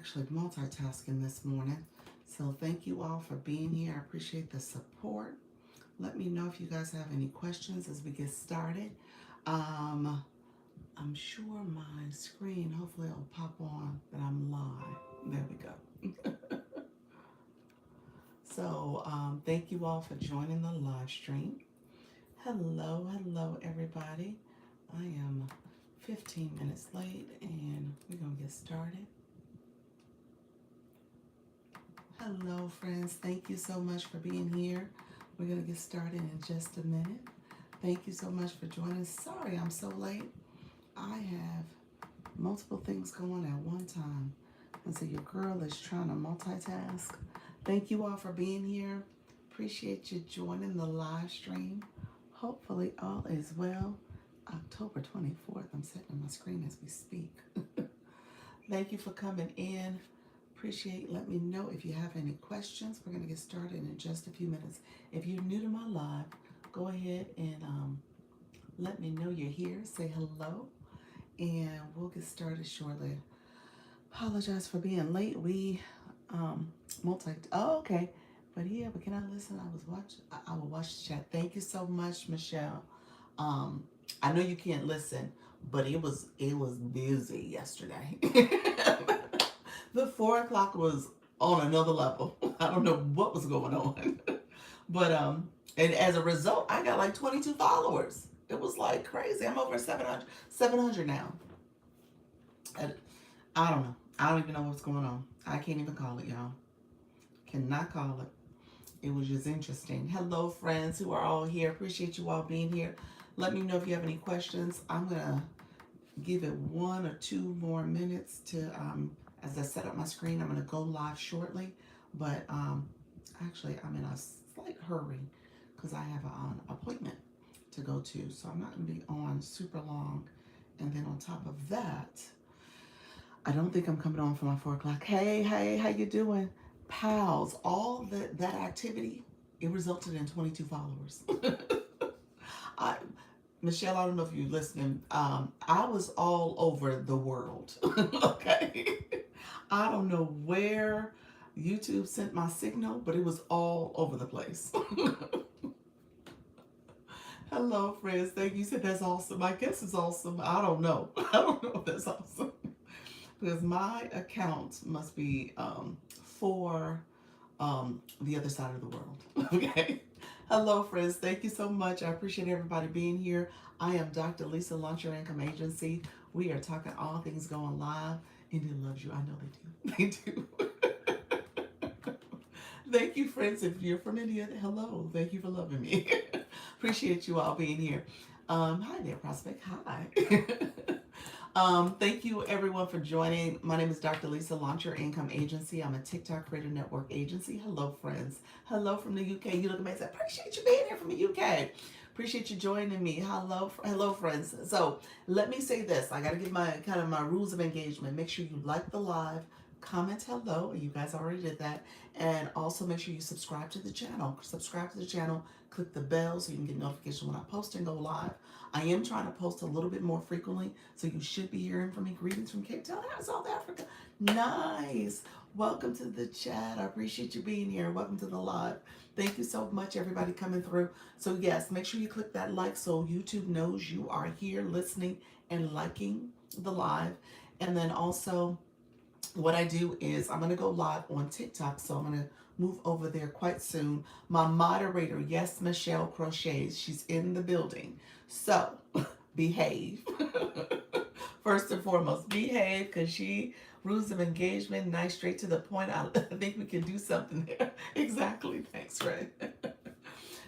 actually multitasking this morning. So thank you all for being here. I appreciate the support. Let me know if you guys have any questions as we get started. Um, I'm sure my screen, hopefully it'll pop on that I'm live. There we go. So thank you all for joining the live stream. Hello, hello everybody. I am 15 minutes late and we're going to get started. Hello, friends. Thank you so much for being here. We're going to get started in just a minute. Thank you so much for joining. Sorry I'm so late. I have multiple things going at one time. And so your girl is trying to multitask. Thank you all for being here. Appreciate you joining the live stream. Hopefully all is well. October 24th. I'm setting my screen as we speak. Thank you for coming in. Appreciate. Let me know if you have any questions. We're going to get started in just a few minutes. If you're new to my live, go ahead and let me know you're here. Say hello, and we'll get started shortly. Apologize for being late. We Oh, okay. But can I listen? I will watch the chat. Thank you so much, Michelle. I know you can't listen, but it was busy yesterday. The 4 o'clock was on another level. I don't know what was going on. But and as a result, I got like 22 followers. It was like crazy. I'm over 700 now. And I don't know. I don't even know what's going on. I can't even call it, y'all. Cannot call it. It was just interesting. Hello, friends who are all here. Appreciate you all being here. Let me know if you have any questions. I'm going to give it 1 or 2 more minutes to, as I set up my screen, I'm going to go live shortly. But actually, I'm in a slight hurry because I have an appointment to go to. So I'm not going to be on super long. And then on top of that, I don't think I'm coming on for my 4 o'clock. Hey, how you doing? Pals, all that activity, it resulted in 22 followers. I, Michelle, I don't know if you're listening. I was all over the world. Okay. I don't know where YouTube sent my signal, but it was all over the place. Hello, friends. Thank you. You said that's awesome. I guess it's awesome. I don't know. I don't know if that's awesome. Because my account must be for the other side of the world. Okay. Hello, friends. Thank you so much. I appreciate everybody being here. I am Dr. Lisa, Launch Your Income Agency. We are talking all things going live. India loves you. I know they do. They do. Thank you, friends. If you're from India, hello. Thank you for loving me. Appreciate you all being here. Hi there, Prospect. Hi. Thank you everyone for joining. My name is Dr. Lisa, Launch Your Income Agency. I'm a TikTok Creator Network agency. Hello, friends. Hello from the UK. You look amazing. Appreciate you being here from the UK. Appreciate you joining me. Hello, friends. So let me say this. I got to give my rules of engagement. Make sure you like the live, comment hello. You guys already did that. And also make sure you subscribe to the channel. Subscribe to the channel. Click the bell so you can get notification when I post and go live. I am trying to post a little bit more frequently, so you should be hearing from me. Greetings from Cape Town, South Africa. Nice. Welcome to the chat. I appreciate you being here. Welcome to the live. Thank you so much, everybody coming through. So yes, make sure you click that like so YouTube knows you are here listening and liking the live. And then also, what I do is I'm going to go live on TikTok, so I'm going to move over there quite soon. My moderator, yes, Michelle Crochets, she's in the building. So behave. First and foremost, behave, because she rules of engagement, nice, straight to the point. I think we can do something there. Exactly. Thanks, Ray.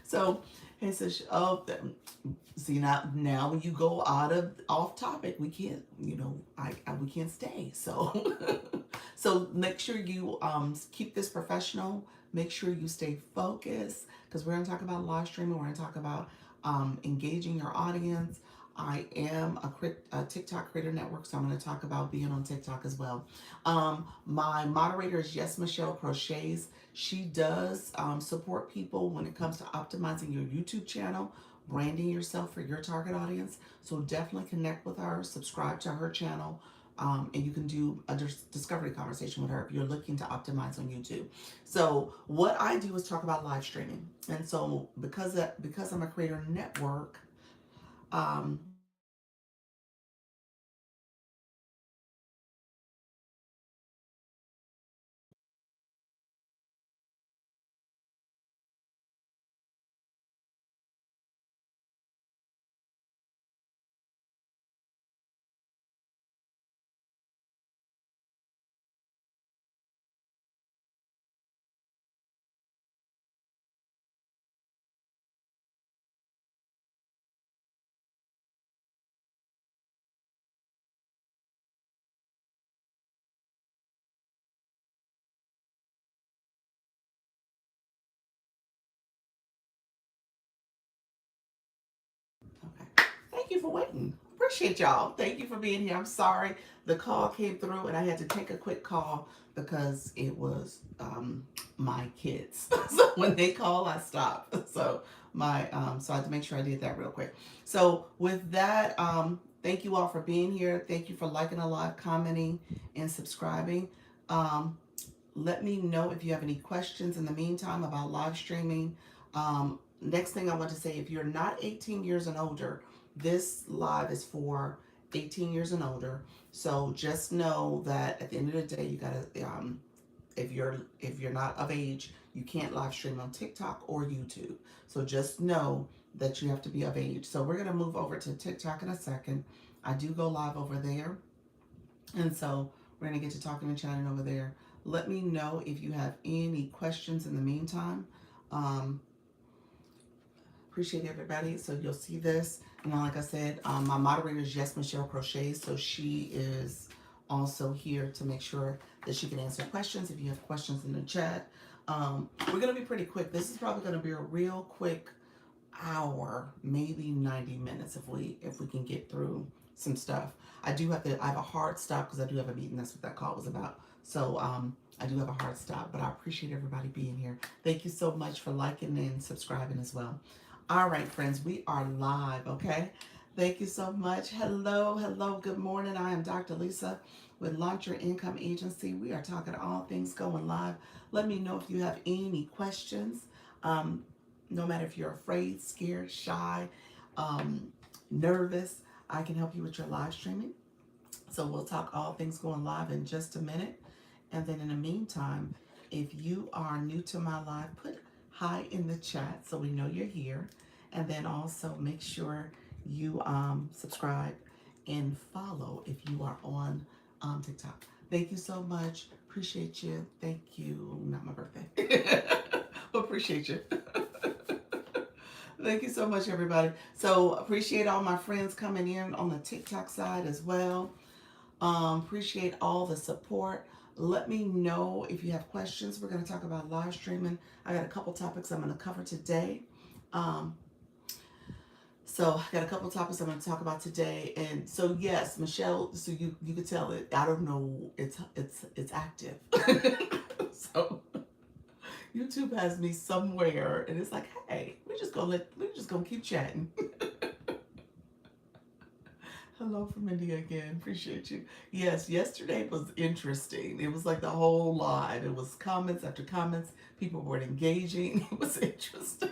So, hey, so see now when you go off topic, we can't, we can't stay. So, so make sure you keep this professional. Make sure you stay focused, because we're going to talk about live streaming. We're going to talk about engaging your audience. I am a TikTok Creator Network, so I'm going to talk about being on TikTok as well. My moderator is Yes Michelle Crochets. She does support people when it comes to optimizing your YouTube channel, branding yourself for your target audience. So definitely connect with her, subscribe to her channel, and you can do a discovery conversation with her if you're looking to optimize on YouTube. So what I do is talk about live streaming, and so because I'm a creator network, I do have a hard stop because I do have a meeting this afternoon. Okay. Thank you for waiting. Appreciate y'all. Thank you for being here. I'm sorry the call came through and I had to take a quick call because it was my kids. So when they call, I stop. So so I had to make sure I did that real quick. So with that, thank you all for being here. Thank you for liking the live, commenting, and subscribing. Um, let me know if you have any questions in the meantime about live streaming. Next thing I want to say, if you're not 18 years and older, this live is for 18 years and older. So just know that at the end of the day, you gotta if you're not of age, you can't live stream on TikTok or YouTube. So just know that you have to be of age. So we're gonna move over to TikTok in a second. I do go live over there, and so we're going to get to talking and chatting over there. Let me know if you have any questions in the meantime. Um, Appreciate everybody. So you'll see this. You know, like I said, my moderator is Yes Michelle Crochet. So she is also here to make sure that she can answer questions if you have questions in the chat. We're going to be pretty quick. This is probably going to be a real quick hour, maybe 90 minutes if we can get through some stuff. I have a hard stop because I do have a meeting. That's what that call was about. So I do have a hard stop, but I appreciate everybody being here. Thank you so much for liking and subscribing as well. All right, friends, we are live, okay? Thank you so much. Hello, good morning. I am Dr. Lisa with Launch Your Income Agency. We are talking all things going live. Let me know if you have any questions. No matter if you're afraid, scared, shy, nervous, I can help you with your live streaming. So we'll talk all things going live in just a minute. And then in the meantime, if you are new to my live, put hi in the chat so we know you're here. And then also make sure you subscribe and follow if you are on TikTok. Thank you so much. Appreciate you. Thank you. Not my birthday. Appreciate you. Thank you so much, everybody. So appreciate all my friends coming in on the TikTok side as well. Appreciate all the support. Let me know if you have questions. We're going to talk about live streaming. I got a couple topics I'm going to cover today. So I got a couple topics I'm going to talk about today. And so yes, Michelle, so you could tell it. I don't know. It's active. So YouTube has me somewhere, and it's like, hey, we're just gonna keep chatting. Hello from India again. Appreciate you. Yes, yesterday was interesting. It was like the whole live. It was comments after comments. People were engaging. It was interesting.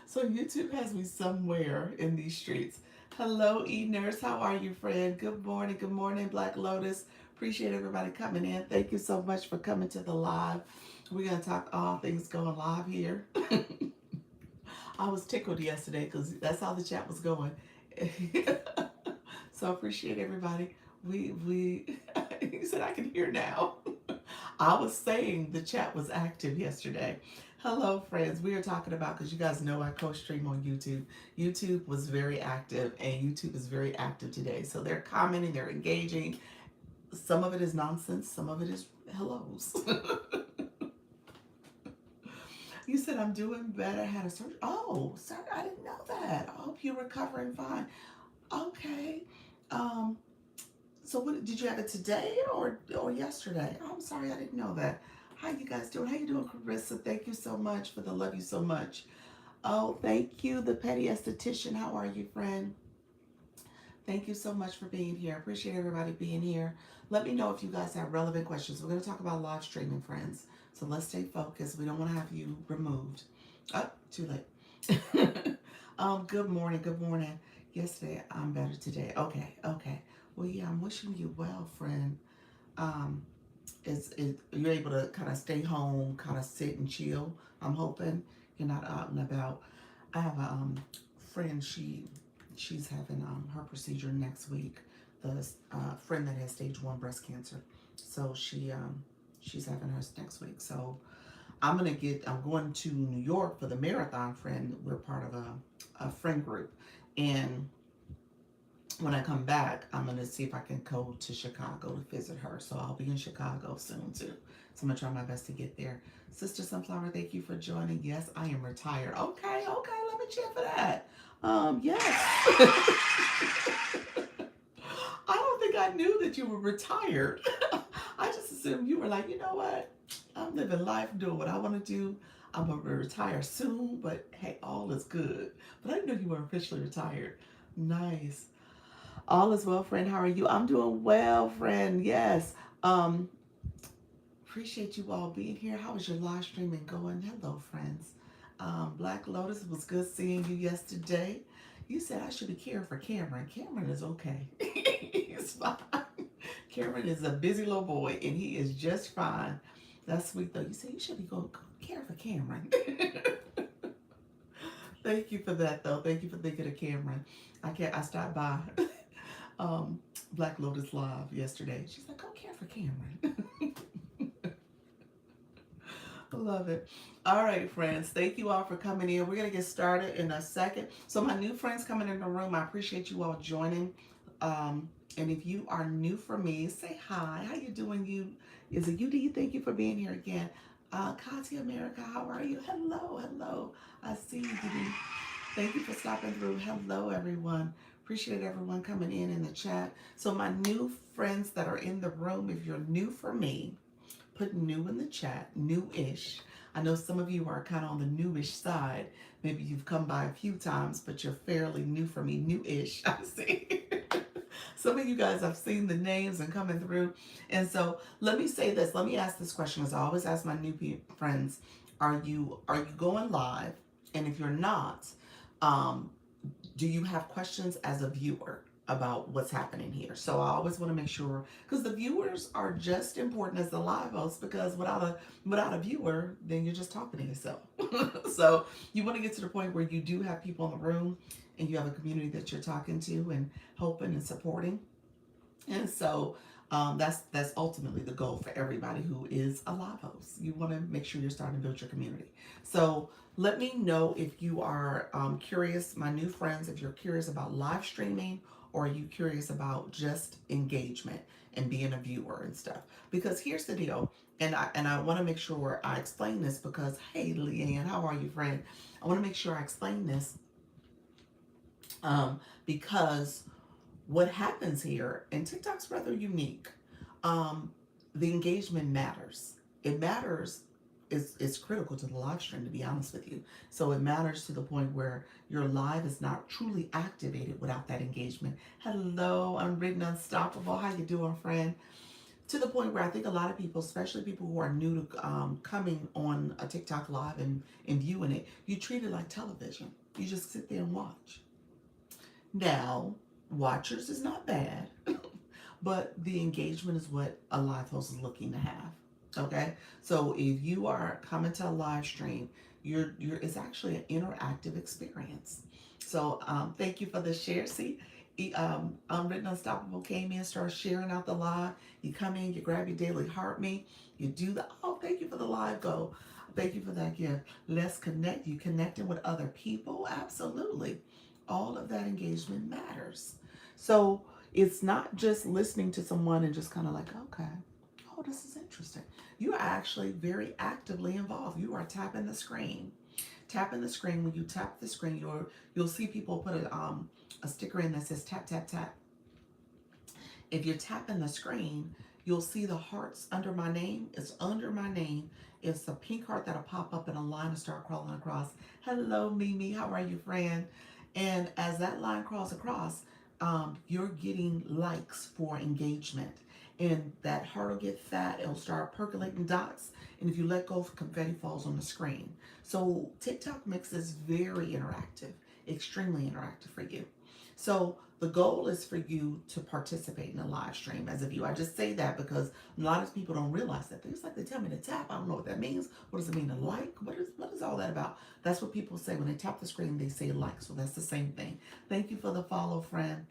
So YouTube has me somewhere in these streets. Hello, E-Nurse. How are you, friend? Good morning, Black Lotus. Appreciate everybody coming in. Thank you so much for coming to the live. We're going to talk all things going live here. I was tickled yesterday because that's how the chat was going. So I appreciate everybody. He said I can hear now. I was saying the chat was active yesterday. Hello, friends. We are talking about, because you guys know I co-stream on YouTube. YouTube was very active, and YouTube is very active today. So they're commenting, they're engaging. Some of it is nonsense. Some of it is hellos. You said I'm doing better. I had a surgery. Oh, sir, I didn't know that. I hope you're recovering fine. Okay. So what did you have it today or yesterday? Oh, I'm sorry, I didn't know that. How you guys doing? How you doing, Carissa? Thank you so much for the love you so much. Oh, thank you, the petty esthetician. How are you, friend? Thank you so much for being here. I appreciate everybody being here. Let me know if you guys have relevant questions. We're going to talk about live streaming, friends. So let's stay focused. We don't want to have you removed. Oh, too late. Good morning. Good morning. Yesterday, I'm better today. Okay, okay. Well, yeah, I'm wishing you well, friend. Um, you're able to kind of stay home, kind of sit and chill. I'm hoping you're not out and about. I have a friend. She's having her procedure next week. The friend that has stage 1 breast cancer. So she's having hers next week. So I'm going to New York for the marathon. Friend, we're part of a friend group, and when I come back, I'm going to see if I can go to Chicago to visit her. So I'll be in Chicago soon too. So I'm going to try my best to get there. Sister Sunflower, thank you for joining. Yes, I am retired. Okay, let me cheer for that. Yes. I don't think I knew that you were retired. I just assumed you were like, you know what? I'm living life, doing what I want to do. I'm going to retire soon, but hey, all is good. But I didn't know you were officially retired. Nice. All is well, friend. How are you? I'm doing well, friend. Yes. Um, Appreciate you all being here. How is your live streaming going? Hello, friends. Black Lotus, it was good seeing you yesterday. You said I should be caring for Cameron. Cameron is okay. He's fine. Cameron is a busy little boy, and he is just fine. That's sweet, though. You said you should be going care for Cameron. Thank you for that, though. Thank you for thinking of Cameron. I stopped by Black Lotus Live yesterday. She's like, go care for Cameron. Love it. All right, friends. Thank you all for coming in. We're going to get started in a second. So my new friends coming in the room, I appreciate you all joining. And if you are new for me, say hi. How you doing? Is it UD? Thank you for being here again. Katya America, how are you? Hello. I see you, UD. Thank you for stopping through. Hello, everyone. Appreciate everyone coming in the chat. So my new friends that are in the room, if you're new for me, put new in the chat, new-ish. I know some of you are kind of on the newish side. Maybe you've come by a few times, but you're fairly new for me, new-ish, I see. Some of you guys, I've seen the names and coming through. And so let me say this, let me ask this question, as I always ask my new friends, are you going live? And if you're not, do you have questions as a viewer about what's happening here? So I always want to make sure, because the viewers are just important as the live hosts, because without a viewer, then you're just talking to yourself. So you want to get to the point where you do have people in the room and you have a community that you're talking to and helping and supporting. And so that's ultimately the goal for everybody who is a live host. You want to make sure you're starting to build your community. So let me know if you are curious, my new friends, if you're curious about live streaming, or are you curious about just engagement and being a viewer and stuff. Because here's the deal, and I want to make sure I explain this, because, hey, Leanne, how are you, friend? I want to make sure I explain this because what happens here, and TikTok's rather unique. The engagement matters. It matters. It's critical to the live stream, to be honest with you. So it matters to the point where your live is not truly activated without that engagement. Hello, Unwritten Unstoppable. How you doing, friend? To the point where I think a lot of people, especially people who are new to coming on a TikTok live and viewing it, you treat it like television. You just sit there and watch. Now, watchers is not bad, but the engagement is what a live host is looking to have. Okay, so if you are coming to a live stream, it's actually an interactive experience. So thank you for the share. See, Unwritten Unstoppable came in, started sharing out the live. You come in, you grab your daily heart me, you do the, oh, thank you for the live go. Thank you for that gift. Let's connect. You connecting with other people? Absolutely. All of that engagement matters. So it's not just listening to someone and just kind of like, okay, oh, this is interesting. You are actually very actively involved. You are tapping the screen. Tapping the screen. When you tap the screen, you'll see people put a sticker in that says tap, tap, tap. If you're tapping the screen, you'll see the hearts under my name. It's under my name. It's a pink heart that'll pop up and a line will start crawling across. Hello, Mimi. How are you, friend? And as that line crawls across, you're getting likes for engagement. And that heart will get fat, it'll start percolating dots. And if you let go, confetti falls on the screen. So TikTok makes this very interactive, extremely interactive for you. So the goal is for you to participate in a live stream as a viewer. I just say that because a lot of people don't realize that. It's like they tell me to tap. I don't know what that means. What does it mean to like? What is all that about? That's what people say when they tap the screen. They say like. So that's the same thing. Thank you for the follow, friend.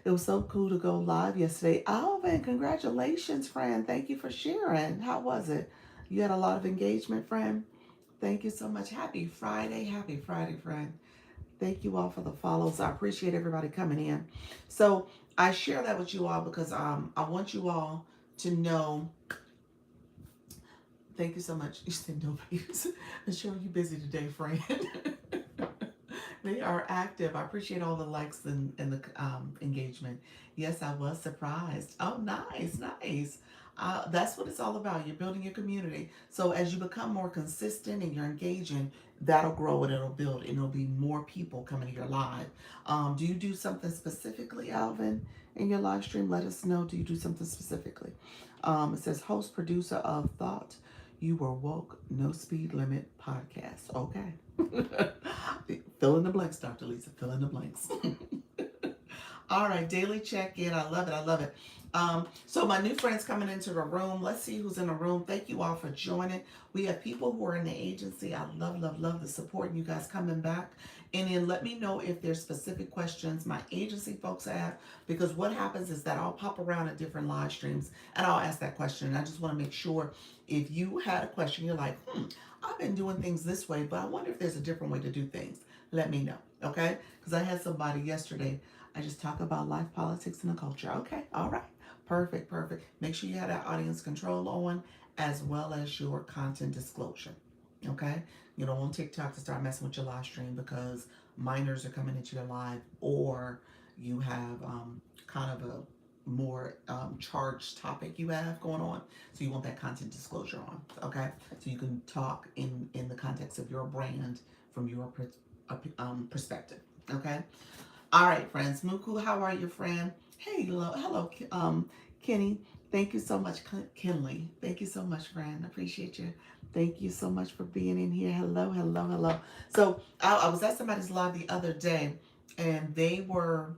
It was so cool to go live yesterday. Alvin, congratulations, friend. Thank you for sharing. How was it? You had a lot of engagement, friend. Thank you so much. Happy Friday. Happy Friday, friend. Thank you all for the follows. I appreciate everybody coming in. So I share that with you all because I want you all to know. Thank you so much. You said nobody's. Michelle, you busy today, friend. They are active. I appreciate all the likes and the engagement. Yes, I was surprised. Oh, nice, nice. That's what it's all about. You're building your community. So as you become more consistent and you're engaging, that'll grow and it'll build and it'll be more people coming to your live. Do you do something specifically, Alvin, in your live stream? Let us know. Do you do something specifically? It says host, producer of Thought You Were Woke, No Speed Limit podcast. Okay. Fill in the blanks, Dr. Lisa. Fill in the blanks. All right, daily check-in. I love it. I love it. So my new friends coming into the room. Let's see who's in the room. Thank you all for joining. We have people who are in the agency. I love, love, love the support and you guys coming back. And then let me know if there's specific questions my agency folks have, because what happens is that I'll pop around at different live streams and I'll ask that question. And I just want to make sure if you had a question, you're like, I've been doing things this way, but I wonder if there's a different way to do things. Let me know, okay? Because I had somebody yesterday. I just talk about life, politics, and the culture. Okay, all right. Perfect, perfect. Make sure you have that audience control on as well as your content disclosure. Okay? You don't want TikTok to start messing with your live stream because minors are coming into your live, or you have kind of a more charged topic you have going on. So you want that content disclosure on. Okay? So you can talk in the context of your brand from your perspective. Okay? All right, friends. Muku, how are you, friend? Hey, hello, Kenny. Thank you so much, Kenley. Thank you so much, friend. I appreciate you. Thank you so much for being in here. Hello, hello, hello. So I was at somebody's live the other day, and they were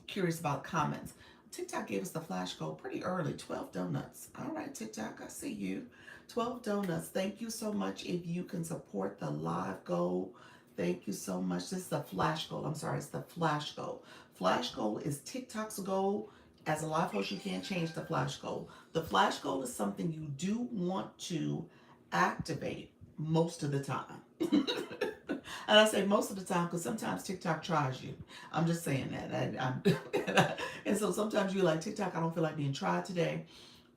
curious about comments. TikTok gave us the flash goal pretty early, 12 donuts. All right, TikTok, I see you. 12 donuts. Thank you so much. If you can support the live goal, thank you so much. This is the flash goal. I'm sorry, it's the flash goal. Flash goal is TikTok's goal. As a live host, you can't change the flash goal. The flash goal is something you do want to activate most of the time. And I say most of the time because sometimes TikTok tries you. I'm just saying that. And so sometimes you're like, TikTok, I don't feel like being tried today.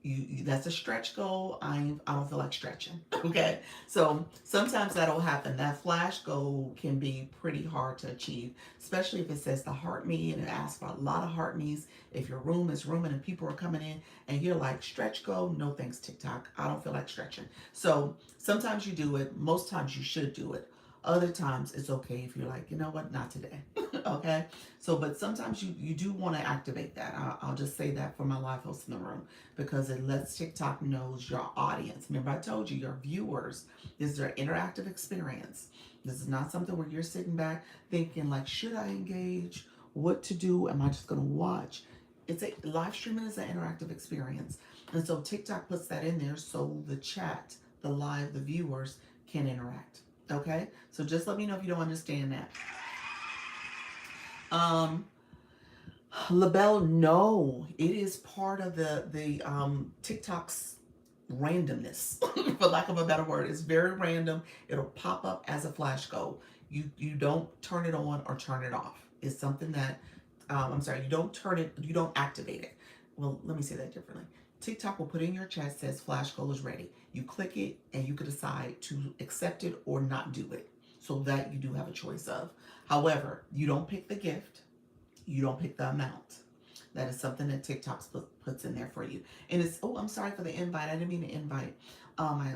That's a stretch goal. I don't feel like stretching. Okay. So sometimes that'll happen. That flash goal can be pretty hard to achieve, especially if it says the heart me and it asks for a lot of heart me's. If your room is rooming and people are coming in and you're like, stretch goal, no thanks, TikTok. I don't feel like stretching. So sometimes you do it. Most times you should do it. Other times it's okay if you're like, you know what, not today. Okay. So, but sometimes you do want to activate that. I'll just say that for my live hosts in the room, because it lets TikTok knows your audience. Remember, I told you your viewers is their interactive experience. This is not something where you're sitting back thinking like, should I engage? What to do? Am I just going to watch? It's a live streaming is an interactive experience. And so TikTok puts that in there so the chat, the live, the viewers can interact. Okay. So just let me know if you don't understand that. LaBelle, no, it is part of the TikTok's randomness, for lack of a better word. It's very random. It'll pop up as a flash goal. You don't turn it on or turn it off. It's something that you don't activate it. Well, let me say that differently. TikTok will put in your chat says flash goal is ready. You click it and you can decide to accept it or not do it. So that you do have a choice of. However, you don't pick the gift. You don't pick the amount. That is something that TikTok puts in there for you. And it's, I'm sorry for the invite. I didn't mean to invite. I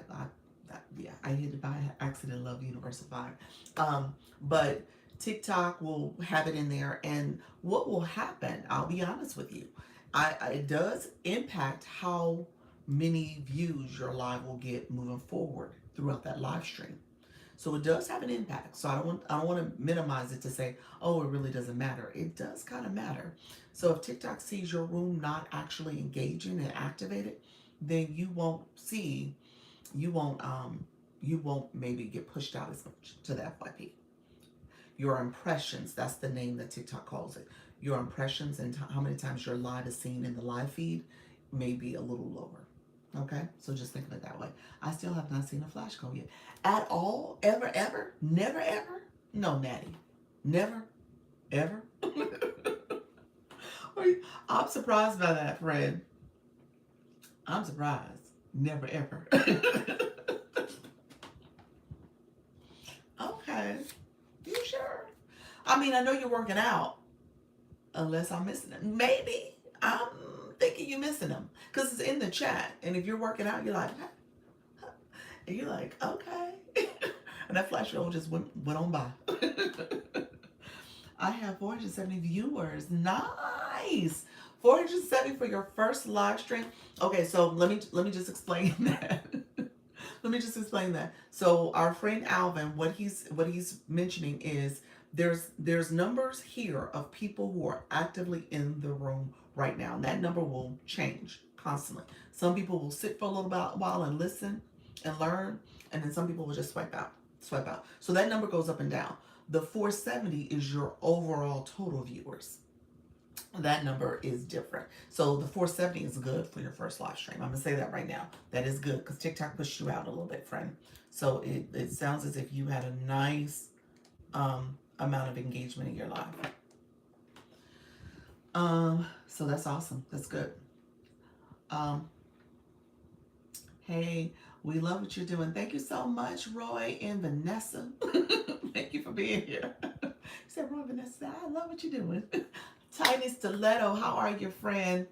hit it by accident. Love Universal Vibe. But TikTok will have it in there. And what will happen, I'll be honest with you, it does impact how many views your live will get moving forward throughout that live stream. So it does have an impact. So I don't want to minimize it to say, oh, it really doesn't matter. It does kind of matter. So if TikTok sees your room not actually engaging and activated, then you won't maybe get pushed out as much to the FYP. Your impressions, that's the name that TikTok calls it. Your impressions and how many times your live is seen in the live feed may be a little lower. Okay, so just think of it that way. I still have not seen a flash code yet. At all? Ever, ever? Never, ever? No, Natty. Never, ever? I'm surprised by that, friend. I'm surprised. Never, ever. Okay. You sure? I mean, I know you're working out, unless I'm missing it. Maybe I'm thinking you're missing them because it's in the chat. And if you're working out, you're like, huh, huh. And you're like, okay. And that flash roll just went on by. I have 470 viewers. Nice. 470 for your first live stream. Okay, so let me just explain that. Let me just explain that. So our friend Alvin, what he's mentioning is there's numbers here of people who are actively in the room right now. And that number will change constantly. Some people will sit for a little while and listen and learn, and then some people will just swipe out. So that number goes up and down. The 470 is your overall total viewers. That number is different. So the 470 is good for your first live stream. I'm gonna say that right now. That is good because TikTok pushed you out a little bit, friend. So it sounds as if you had a nice amount of engagement in your live. So that's awesome. That's good. Hey, we love what you're doing. Thank you so much, Roy and Vanessa. Thank you for being here. You said, Roy, Vanessa, I love what you're doing. Tiny Stiletto, how are you, friend?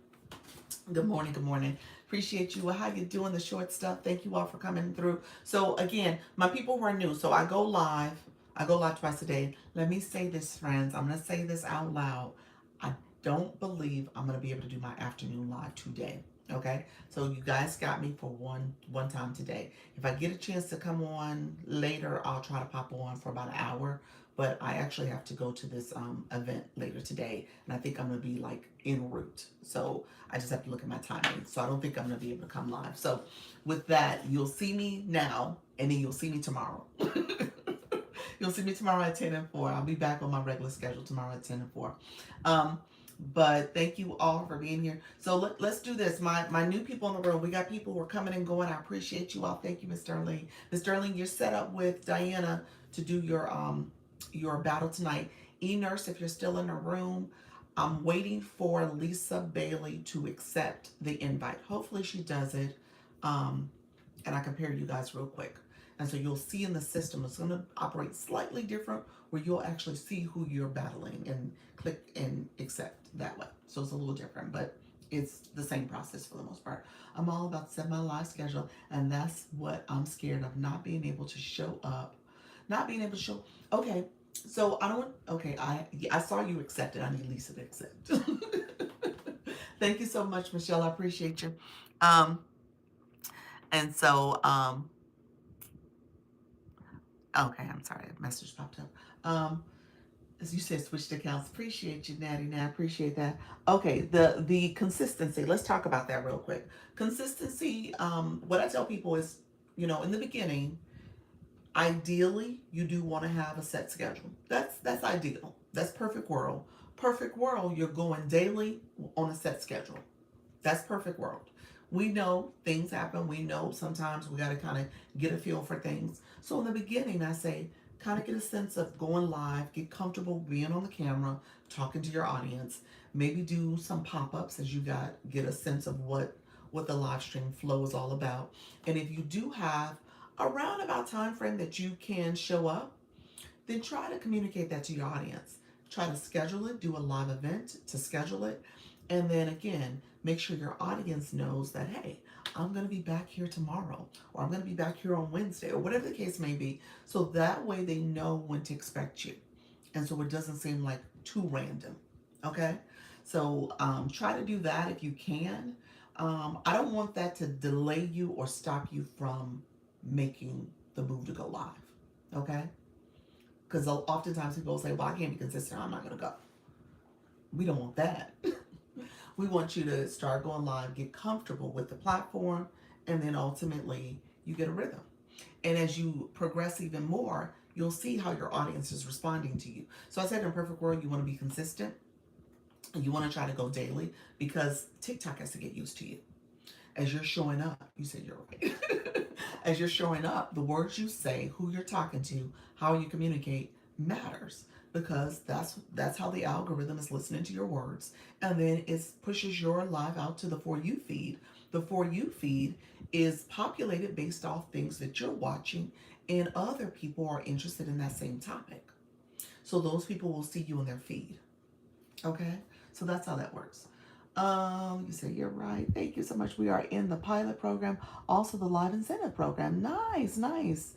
Good morning, good morning. Appreciate you. How you doing? The short stuff. Thank you all for coming through. So again, my people who are new, so I go live twice a day. Let me say this, friends. I'm going to say this out loud. I don't believe I'm going to be able to do my afternoon live today. Okay, so you guys got me for one time today. If I get a chance to come on later, I'll try to pop on for about an hour. But I actually have to go to this event later today, and I think I'm gonna be like en route. So I just have to look at my timing. So I don't think I'm gonna be able to come live. So with that, you'll see me now, and then you'll see me tomorrow. You'll see me tomorrow at 10 and 4. I'll be back on my regular schedule tomorrow at 10 and 4. But thank you all for being here. So let's do this. My new people in the room, we got people who are coming and going. I appreciate you all. Thank you, Miss Sterling. Miss Sterling, you're set up with Diana to do your battle tonight. E-Nurse, if you're still in the room, I'm waiting for Lisa Bailey to accept the invite. Hopefully she does it. And I can pair you guys real quick. And so you'll see in the system, it's going to operate slightly different where you'll actually see who you're battling and click and accept that way. So it's a little different, but it's the same process for the most part. I'm all about setting my live schedule, and that's what I'm scared of, not being able to show up. Not being able to show. Okay, so I saw you accept it. I need Lisa to accept. Thank you so much, Michelle. I appreciate you. And so, okay, I'm sorry, a message popped up. As you said, switched accounts. Appreciate you, Natty. Now, appreciate that. Okay, the consistency. Let's talk about that real quick. Consistency. What I tell people is, in the beginning, ideally, you do want to have a set schedule. That's ideal. That's perfect world. Perfect world, you're going daily on a set schedule. That's perfect world. We know things happen. We know sometimes we got to kind of get a feel for things. So in the beginning, I say, kind of get a sense of going live, get comfortable being on the camera, talking to your audience, maybe do some pop-ups as you get a sense of what the live stream flow is all about. And if you do have a roundabout time frame that you can show up, then try to communicate that to your audience. Try to schedule it, do a live event to schedule it. And then again, make sure your audience knows that, hey, I'm going to be back here tomorrow, or I'm going to be back here on Wednesday, or whatever the case may be. So that way they know when to expect you. And so it doesn't seem like too random. Okay? So try to do that if you can. I don't want that to delay you or stop you from making the move to go live. Okay? Because oftentimes people will say, well, I can't be consistent. I'm not going to go. We don't want that. We want you to start going live, get comfortable with the platform, and then ultimately you get a rhythm. And as you progress even more, you'll see how your audience is responding to you. So I said in a perfect world, you want to be consistent and you want to try to go daily because TikTok has to get used to you. As you're showing up, you said you're right. As you're showing up, the words you say, who you're talking to, how you communicate matters because that's how the algorithm is listening to your words, and then it pushes your live out to the For You feed. The For You feed is populated based off things that you're watching, and other people are interested in that same topic. So those people will see you in their feed. Okay, so that's how that works. You say you're right. Thank you so much. We are in the pilot program, also the live incentive program. Nice, nice.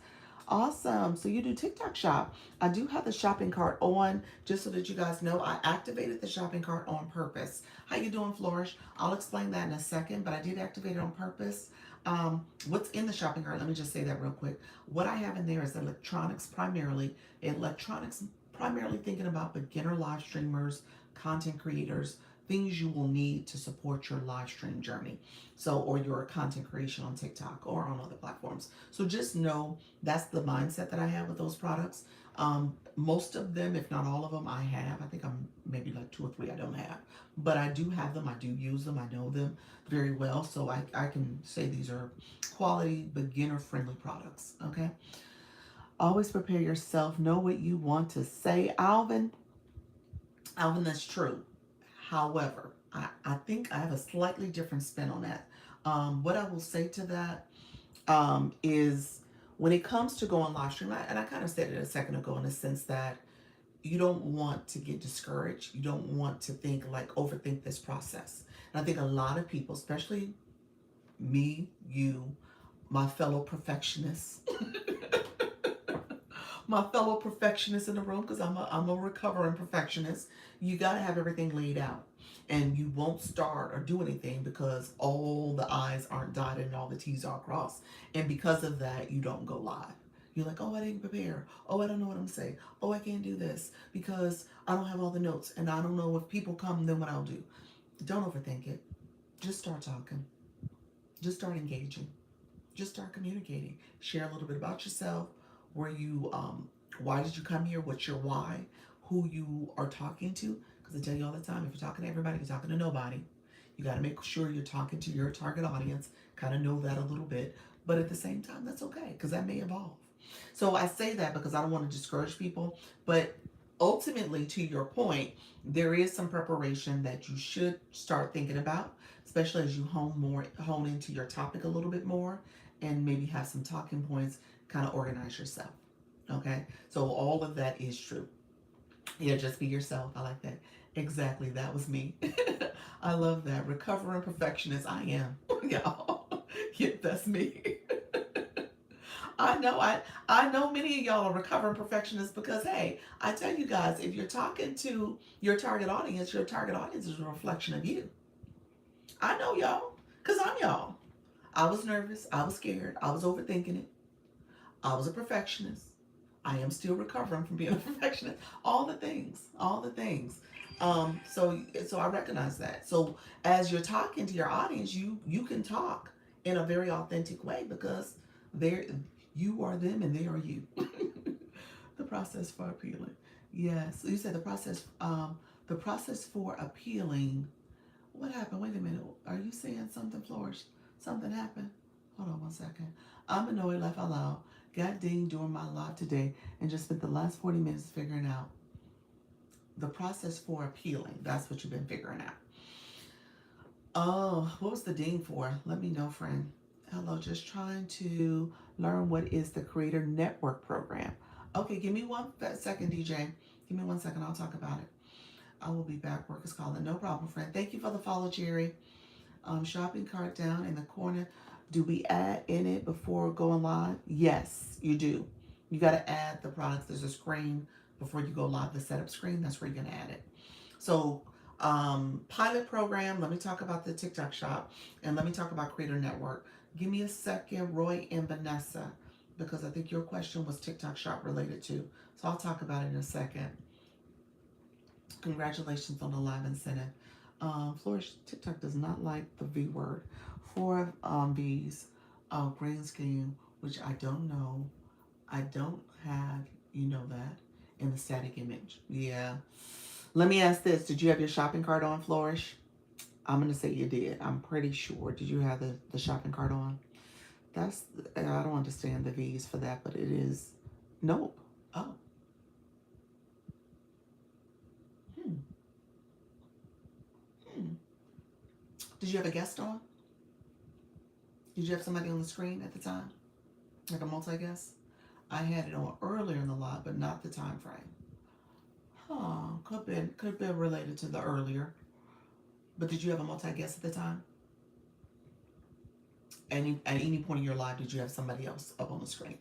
Awesome. So you do TikTok shop. I do have the shopping cart on, just so that you guys know. I activated the shopping cart on purpose. How you doing, Flourish? I'll explain that in a second, but I did activate it on purpose. What's in the shopping cart? Let me just say that real quick. What I have in there is electronics primarily. Electronics primarily thinking about beginner live streamers, content creators, things you will need to support your live stream journey. So, or your content creation on TikTok or on other platforms. So just know that's the mindset that I have with those products. Most of them, if not all of them, I have. I think I'm maybe like 2 or 3 I don't have. But I do have them. I do use them. I know them very well. So I can say these are quality, beginner friendly products. Okay. Always prepare yourself. Know what you want to say. Alvin, that's true. However, I think I have a slightly different spin on that. What I will say to that is when it comes to going live stream, and I kind of said it a second ago in the sense that you don't want to get discouraged. You don't want to overthink this process. And I think a lot of people, especially me, you, my fellow perfectionists, my fellow perfectionists in the room, because I'm a recovering perfectionist. You got to have everything laid out. And you won't start or do anything because all the I's aren't dotted and all the T's are crossed. And because of that, you don't go live. You're like, oh, I didn't prepare. Oh, I don't know what I'm saying. Oh, I can't do this because I don't have all the notes. And I don't know if people come, then what I'll do. Don't overthink it. Just start talking. Just start engaging. Just start communicating. Share a little bit about yourself. Why did you come here? What's your why? Who you are talking to? Because I tell you all the time, if you're talking to everybody, you're talking to nobody. You got to make sure you're talking to your target audience. Kind of know that a little bit. But at the same time, that's okay because that may evolve. So I say that because I don't want to discourage people. But ultimately, to your point, there is some preparation that you should start thinking about, especially as you hone into your topic a little bit more, and maybe have some talking points, kind of organize yourself. Okay, so all of that is true. Yeah, just be yourself. I like that. Exactly, that was me. I love that. Recovering perfectionist, I am. Y'all, yeah, that's me. I know many of y'all are recovering perfectionists because hey, I tell you guys, if you're talking to your target audience is a reflection of you. I know y'all, because I'm y'all. I was nervous, I was scared, I was overthinking it. I was a perfectionist. I am still recovering from being a perfectionist. All the things, all the things. So I recognize that. So as you're talking to your audience, you can talk in a very authentic way because they're you are them and they are you. The process for appealing. Yes, you said the process. The process for appealing. What happened? Wait a minute. Are you saying something, Flourish? Something happened? Hold on 1 second. I'm annoyed, laugh out loud. Got dinged during my live today and just spent the last 40 minutes figuring out the process for appealing. That's what you've been figuring out. Oh, what was the ding for? Let me know, friend. Hello, just trying to learn what is the Creator Network Program. Okay, give me 1 second, DJ. Give me 1 second. I'll talk about it. I will be back. Work is calling. No problem, friend. Thank you for the follow, Jerry. Shopping cart down in the corner. Do we add in it before going live? Yes, you do. You got to add the products. There's a screen before you go live, the setup screen, that's where you're going to add it. So pilot program, let me talk about the TikTok shop, and let me talk about Creator Network. Give me a second, Roy and Vanessa, because I think your question was TikTok shop related to. So I'll talk about it in a second. Congratulations on the live incentive. Flourish, TikTok does not like the V word. 4 V's, green scheme, which I don't know. I don't have, you know that, in the static image. Yeah. Let me ask this. Did you have your shopping cart on, Flourish? I'm going to say you did. I'm pretty sure. Did you have the shopping cart on? I don't understand the V's for that, but it is. Nope. Oh. Hmm. Hmm. Did you have a guest on? Did you have somebody on the screen at the time? Like a multi-guest? I had it on earlier in the live, but not the time frame. Huh. Could have been related to the earlier. But did you have a multi-guest at the time? And at any point in your life, did you have somebody else up on the screen?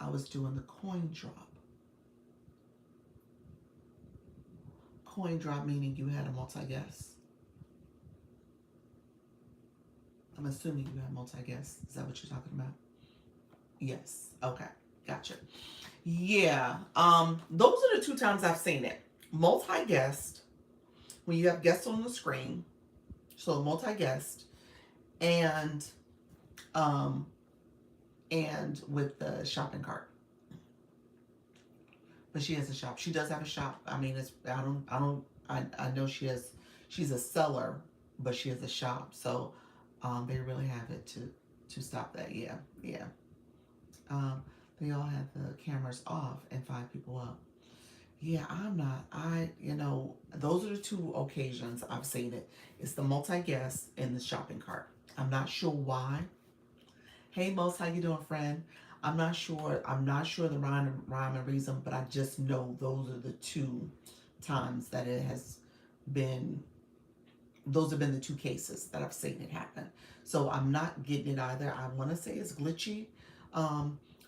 I was doing the coin drop. Coin drop meaning you had a multi-guest. I'm assuming you had multi-guest. Is that what you're talking about? Yes. Okay. Gotcha. Yeah. Those are the 2 times I've seen it. Multi-guest, when you have guests on the screen, so multi-guest, and with the shopping cart. But she has a shop. She does have a shop. I mean, I know she's a seller, but she has a shop. So they really have it to stop that. Yeah. Yeah. They all have the cameras off and 5 people up. Yeah, those are the 2 occasions I've seen it. It's the multi-guest and the shopping cart. I'm not sure why. Hey, Most, how you doing, friend? I'm not sure the rhyme and reason, but I just know those are the 2 times that it has been. Those have been the 2 cases that I've seen it happen. So I'm not getting it either. I want to say it's glitchy.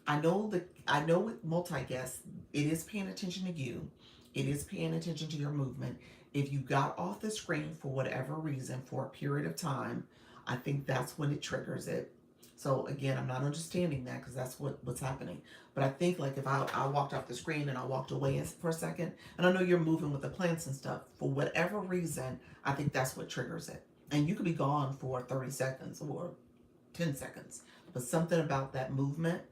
I know with multi-guest, it is paying attention to you. It is paying attention to your movement. If you got off the screen for whatever reason for a period of time, I think that's when it triggers it. So again, I'm not understanding that because that's what's happening. But I think like if I walked off the screen and I walked away for a second, and I know you're moving with the plants and stuff, for whatever reason, I think that's what triggers it. And you could be gone for 30 seconds or 10 seconds. But something about that movement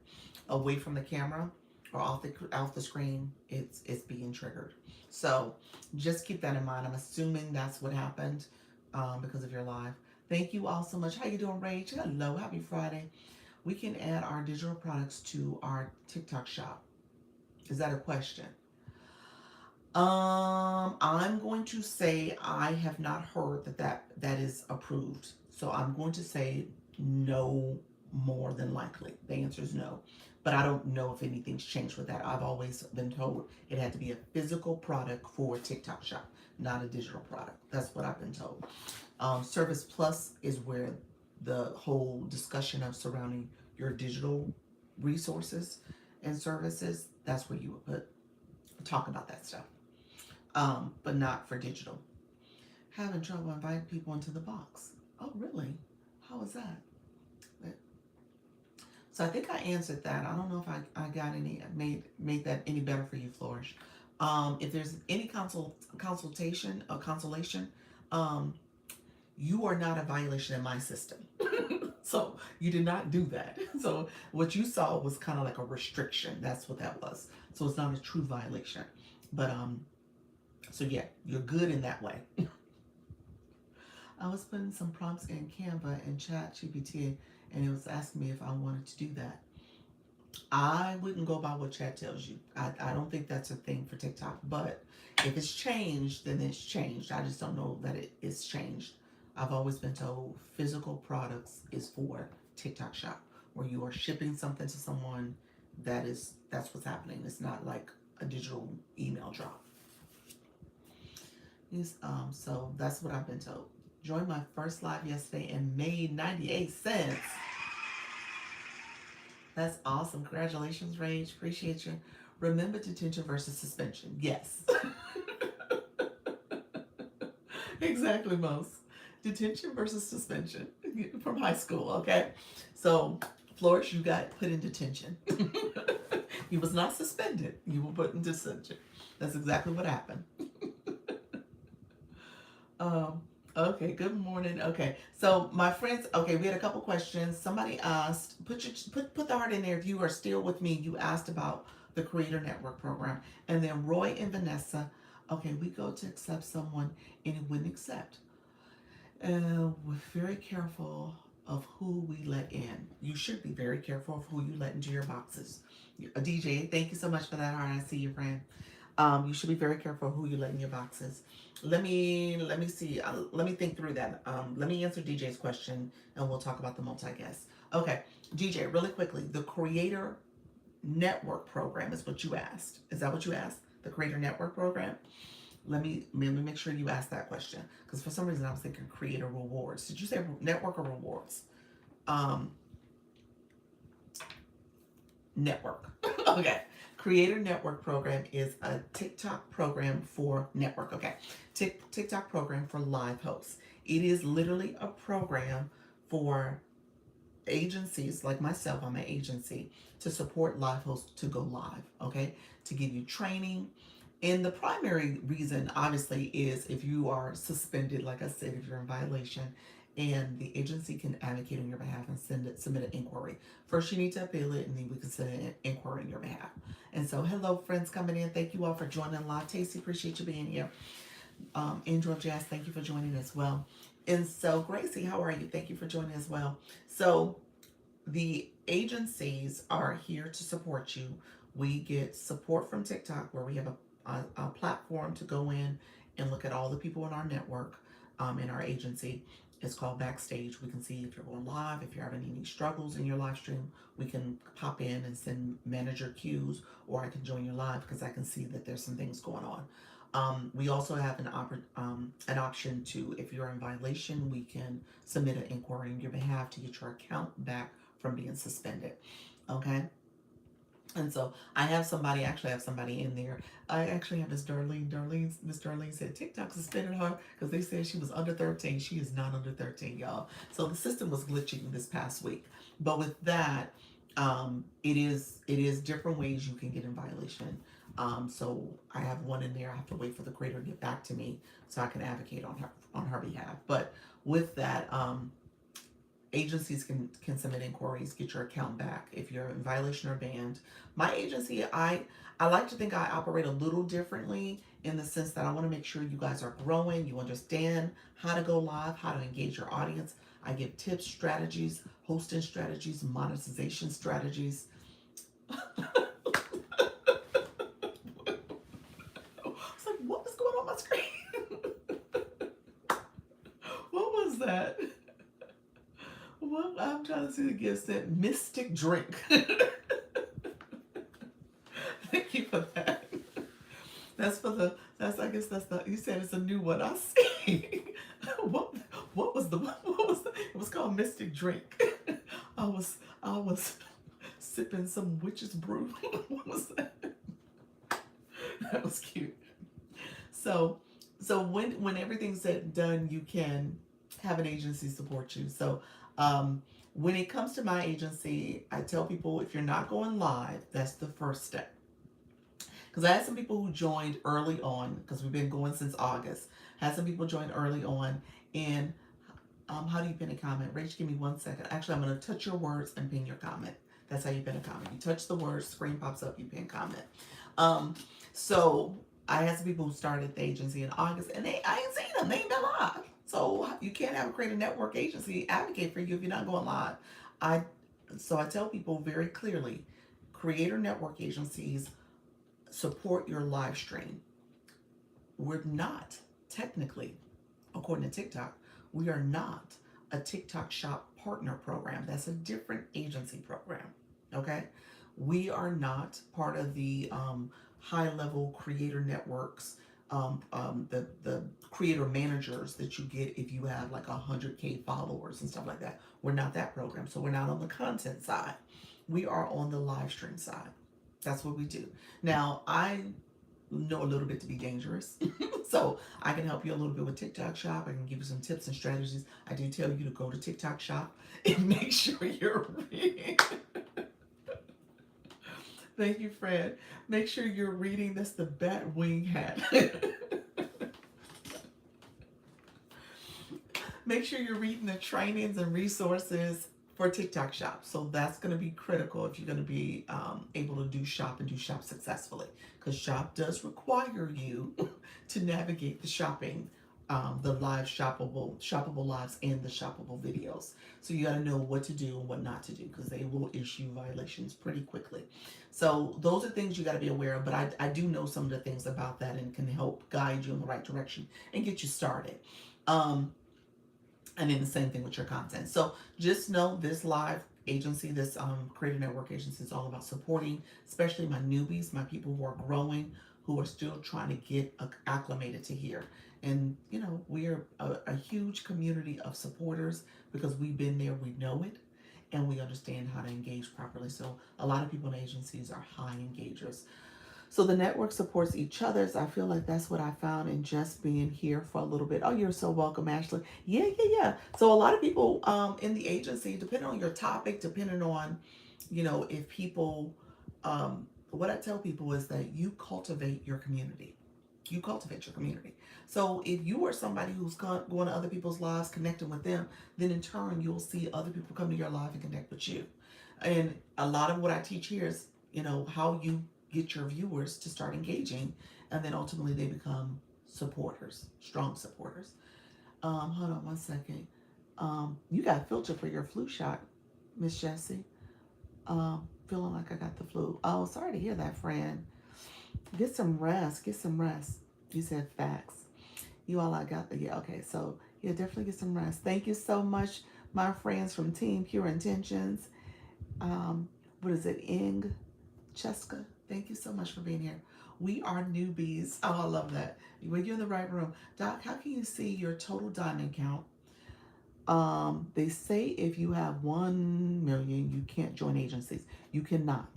away from the camera or off the screen, it's being triggered. So just keep that in mind. I'm assuming that's what happened because of your live. Thank you all so much. How you doing, Rach? Hello, happy Friday. We can add our digital products to our TikTok shop. Is that a question? I'm going to say I have not heard that is approved. So I'm going to say no, more than likely. The answer is no. But I don't know if anything's changed with that. I've always been told it had to be a physical product for TikTok shop, not a digital product. That's what I've been told. Service Plus is where the whole discussion of surrounding your digital resources and services, that's where you would talk about that stuff. But not for digital. Having trouble inviting people into the box. Oh, really? How was that? So I think I answered that. I don't know if I got any, made that any better for you, Flourish. If there's any consultation or consolation, you are not a violation in my system. So you did not do that. So what you saw was kind of like a restriction. That's what that was. So it's not a true violation. But so yeah, you're good in that way. I was putting some prompts in Canva and ChatGPT, and it was asking me if I wanted to do that. I wouldn't go by what chat tells you. I don't think that's a thing for TikTok. But if it's changed, then it's changed. I just don't know that it is changed. I've always been told physical products is for TikTok shop, where you are shipping something to someone. That's what's happening. It's not like a digital email drop. So that's what I've been told. Joined my first live yesterday and made 98 cents. That's awesome. Congratulations, Rage. Appreciate you. Remember detention versus suspension. Yes. Exactly, most. Detention versus suspension from high school, okay? So, Flores, you got put in detention. You was not suspended. You were put in detention. That's exactly what happened. Um, okay, good morning. Okay, so my friends, okay, we had a couple questions. Somebody asked, put the heart in there if you are still with me. You asked about the Creator Network program, and then Roy and Vanessa. Okay, we go to accept someone and it wouldn't accept. We're very careful of who we let in. You should be very careful of who you let into your boxes. DJ, thank you so much for that heart. I see you, friend. You should be very careful who you let in your boxes. Let me see. Let me think through that. Let me answer DJ's question, and we'll talk about the multi-guest. Okay, DJ, really quickly, the Creator Network program is what you asked. Is that what you asked? The Creator Network program? Let me make sure you ask that question, because for some reason I was thinking Creator Rewards. Did you say network or rewards? Um, Network. Okay. Creator Network program is a TikTok program for network. Okay. TikTok program for live hosts. It is literally a program for agencies like myself. I'm an agency to support live hosts to go live. Okay. To give you training. And the primary reason, obviously, is if you are suspended, like I said, if you're in violation, and the agency can advocate on your behalf and submit an inquiry. First, you need to appeal it, and then we can send an inquiry on your behalf. And so, hello, friends coming in. Thank you all for joining live. Tasty, appreciate you being here. Angel Jazz, thank you for joining as well. And so, Gracie, how are you? Thank you for joining as well. So, the agencies are here to support you. We get support from TikTok, where we have a platform to go in and look at all the people in our network, in our agency. It's called Backstage. We can see if you're going live, if you're having any struggles in your live stream. We can pop in and send manager cues, or I can join your live because I can see that there's some things going on. We also have an option to, if you're in violation, we can submit an inquiry on your behalf to get your account back from being suspended. Okay. And so I actually have somebody in there. I actually have Miss Darlene. Miss Darlene said TikTok suspended her because they said she was under 13. She is not under 13, y'all. So the system was glitching this past week. But with that, it is different ways you can get in violation. So I have one in there. I have to wait for the creator to get back to me so I can advocate on her behalf. But with that, agencies can submit inquiries, get your account back if you're in violation or banned. My agency, I like to think I operate a little differently, in the sense that I want to make sure you guys are growing, you understand how to go live, how to engage your audience. I give tips, strategies, hosting strategies, monetization strategies. It's like, what was going on my screen? What was that? Well, I'm trying to see the gift set. Mystic drink. Thank you for that. I guess that's the, you said it's a new one. I see. what, it was called Mystic Drink. I was sipping some witch's brew. What was that? That was cute. So, when everything's said and done, you can have an agency support you. So, when it comes to my agency, I tell people, if you're not going live, that's the first step. Because I had some people who joined early on, because we've been going since August. Had some people join early on, and how do you pin a comment? Rach, give me 1 second. Actually, I'm going to touch your words and pin your comment. That's how you pin a comment. You touch the words, screen pops up, you pin comment. So I had some people who started the agency in August, and I ain't seen them. They ain't been live. So you can't have a creative network agency advocate for you if you're not going live. So I tell people very clearly, creator network agencies support your live stream. We're not technically, according to TikTok, we are not a TikTok Shop partner program. That's a different agency program. Okay, we are not part of the high level creator networks, the creator managers that you get if you have like 100K followers and stuff like that. We're not that program. So we're not on the content side. We are on the live stream side. That's what we do. Now, I know a little bit to be dangerous. So I can help you a little bit with TikTok Shop. I can give you some tips and strategies. I do tell you to go to TikTok Shop and make sure you're reading. Thank you, Fred. Make sure you're reading. That's the bat wing hat. Make sure you're reading the trainings and resources for TikTok Shop. So that's going to be critical if you're going to be able to do Shop and do Shop successfully. Because Shop does require you to navigate the shopping, the live shoppable lives and the shoppable videos. So you got to know what to do and what not to do because they will issue violations pretty quickly. So those are things you got to be aware of. But I do know some of the things about that and can help guide you in the right direction and get you started. And then the same thing with your content. So just know this live agency, this creator network agency is all about supporting, especially my newbies, my people who are growing, who are still trying to get acclimated to here. And you know, we're a huge community of supporters because we've been there, we know it, and we understand how to engage properly. So a lot of people in agencies are high engagers. So the network supports each other's. I feel like that's what I found in just being here for a little bit. Oh, you're so welcome, Ashley. Yeah. So a lot of people in the agency, depending on your topic, depending on, you know, if people, what I tell people is that you cultivate your community. You cultivate your community. So if you are somebody who's going to other people's lives, connecting with them, then in turn you'll see other people come to your life and connect with you. And a lot of what I teach here is, you know, how you get your viewers to start engaging, and then ultimately they become supporters, strong supporters. Hold on one second. You got filter for your flu shot, Miss Jessie. Feeling like I got the flu. Oh, sorry to hear that, friend. Get some rest. Get some rest. You said facts. You all I got the yeah. Okay, so yeah, definitely get some rest. Thank you so much, my friends from Team Pure Intentions. What is it, Ing? Cheska, thank you so much for being here. We are newbies. Oh, I love that. Well, you're in the right room. Doc, how can you see your total diamond count? They say if you have 1 million, you can't join agencies. You cannot.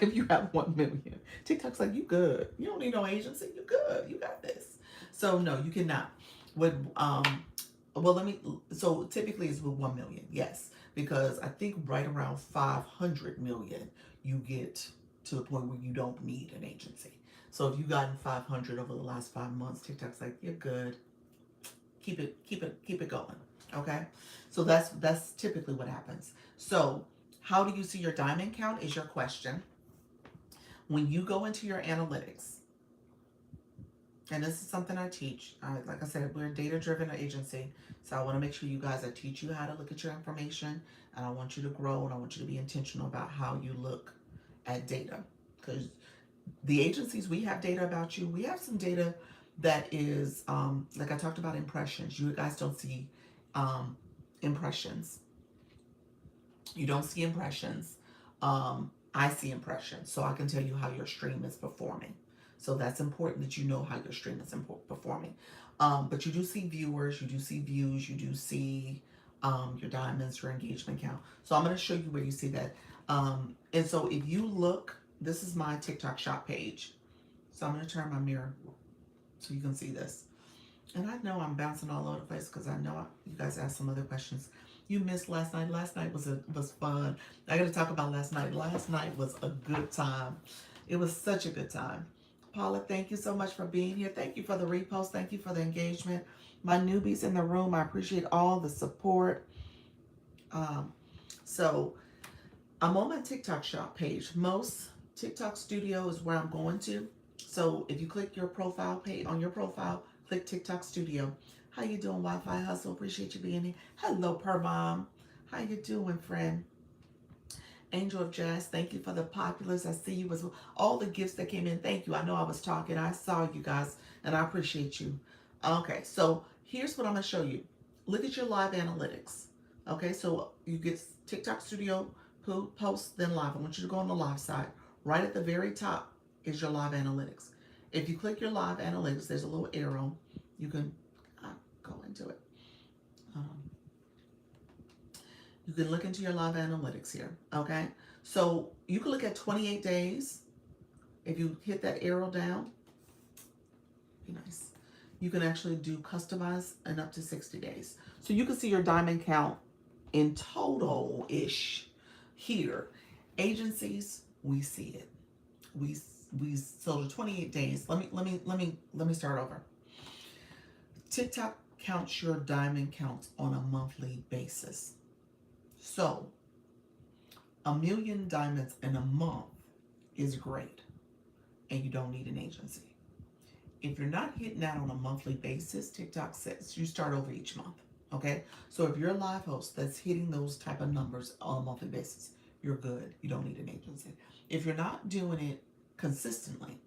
If you have 1 million. TikTok's like, you good. You don't need no agency. You good. You got this. So no, you cannot. With well, so typically it's with 1 million, yes, because I think right around 500 million, you get to the point where you don't need an agency. So if you've gotten 500 over the last 5 months, TikTok's like, you're good. Keep it going. Okay. So that's typically what happens. So how do you see your diamond count is your question. When you go into your analytics, and this is something I teach. Like I said, we're a data-driven agency, so I want to make sure you guys, I teach you how to look at your information, and I want you to grow, and I want you to be intentional about how you look at data. Because the agencies, we have data about you. We have some data that is, like I talked about impressions. You guys don't see impressions. You don't see impressions. I see impressions, so I can tell you how your stream is performing. So that's important that you know how your stream is performing. But you do see viewers, you do see views, you do see your diamonds, your engagement count. So I'm going to show you where you see that. And so if you look, this is my TikTok shop page. So I'm going to turn my mirror so you can see this. And I know I'm bouncing all over the place because I know you guys asked some other questions. You missed last night. Last night was fun. I got to talk about last night. Last night was a good time. It was such a good time. Paula, thank you so much for being here. Thank you for the repost. Thank you for the engagement. My newbies in the room, I appreciate all the support. So I'm on my TikTok shop page. Most TikTok studio is where I'm going to. So if you click your profile page on your profile, click TikTok studio. How you doing, Wi-Fi Hustle? Appreciate you being here. Hello, Per Mom. How you doing, friend? Angel of Jazz, thank you for the populars. I see you as well. All the gifts that came in, thank you. I know I was talking. I saw you guys, and I appreciate you. Okay, so here's what I'm going to show you. Look at your live analytics. Okay, so you get TikTok Studio, post, then live. I want you to go on the live side. Right at the very top is your live analytics. If you click your live analytics, there's a little arrow. You can go into it. You can look into your live analytics here, okay? So you can look at 28 days, If you hit that arrow down, be nice. You can actually do customize in up to 60 days. So you can see your diamond count in total-ish here. Agencies, we see it. We so the 28 days. Let me start over. TikTok counts your diamond counts on a monthly basis. So 1,000,000 diamonds in a month is great, and you don't need an agency. If you're not hitting that on a monthly basis, TikTok says you start over each month. Okay, so if you're a live host that's hitting those type of numbers on a monthly basis, you're good. You don't need an agency. If you're not doing it consistently